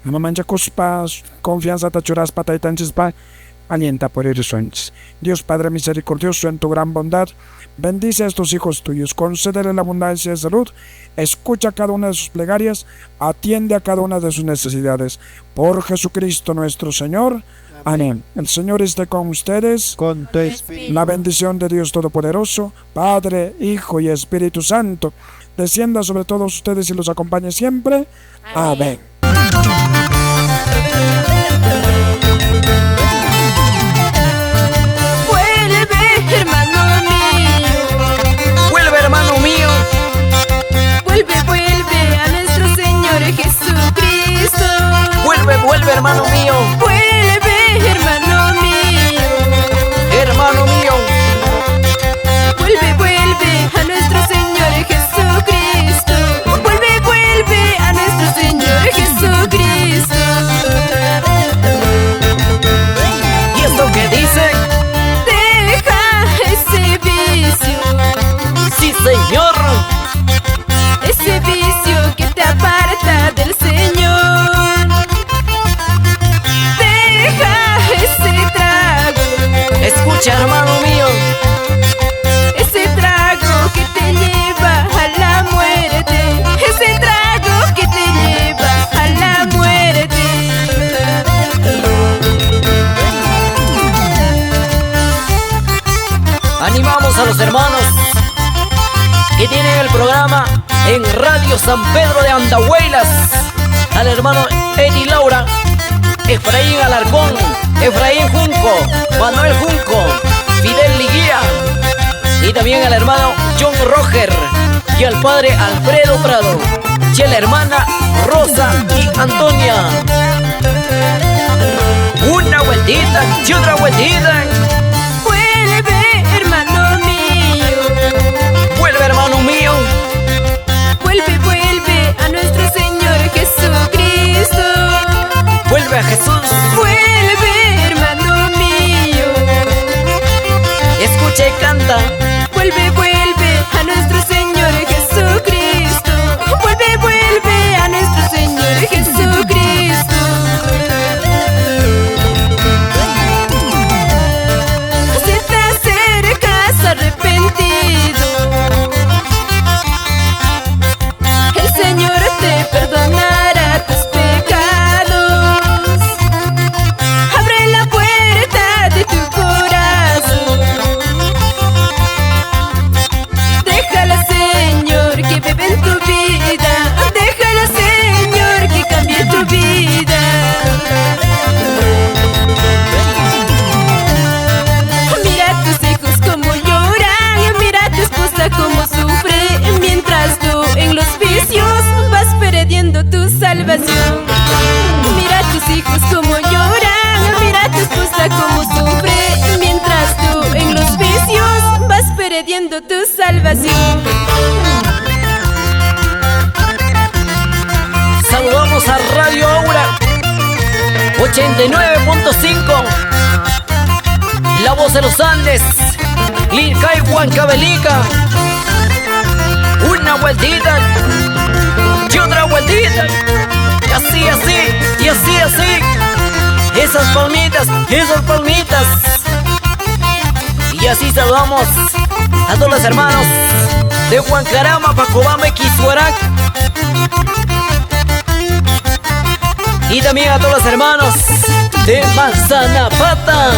ama manchakuspa confianzata churaspa taytanchispa alienta por irusunchis. Dios Padre misericordioso, en tu gran bondad bendice a estos hijos tuyos, concédele la abundancia de salud, escucha cada una de sus plegarias, atiende a cada una de sus necesidades por Jesucristo nuestro Señor. Amén. El Señor esté con ustedes. Con tu espíritu. La bendición de Dios Todopoderoso, Padre, Hijo y Espíritu Santo, descienda sobre todos ustedes y los acompañe siempre. Amén. Vuelve, hermano mío. Vuelve, hermano mío. Vuelve, vuelve a nuestro Señor Jesucristo. Vuelve, vuelve, hermano mío. Vuelve, hermano mío. Hermano mío. Vuelve, vuelve a nuestro Señor Jesucristo. Vuelve, vuelve a nuestro Señor Jesucristo. ¿Y esto qué dice? Deja ese vicio, Sí, señor. ese vicio que te aparta del Señor. Deja ese trago, Escucha, hermano mío. ese trago que te lleva a la muerte, ese trago que te lleva a la muerte. Animamos a los hermanos que tienen el programa en Radio San Pedro de Andahuaylas, al hermano Eddie Laura, Efraín Alarcón, Efraín Junco, Manuel Junco, Fidel Liguía, y también al hermano John Roger y al padre Alfredo Prado, y a la hermana Rosa y Antonia. Una vueltita y otra vueltita. Vuelve, hermano mío. Vuelve, hermano mío. Vuelve, vuelve a nuestro Señor Jesucristo. Vuelve a Jesús. Vuelve, hermano mío. Escucha y canta. Vuelve, vuelve a nuestro Señor Jesucristo. Vuelve, vuelve a nuestro Señor Jesucristo. Si te acercas arrepentido, el Señor te perdonará tus pecados. buscando tu salvación. Saludamos a Radio Aura 89.5, La Voz de los Andes, Lircay, Huancavelica. Una vueltita y otra vueltita, y así, así, y así, así. Esas palmitas, esas palmitas. Y así saludamos a todos los hermanos de Huancarama, Pacobamba y Quisuarac. Y también a todos los hermanos de Manzanapata.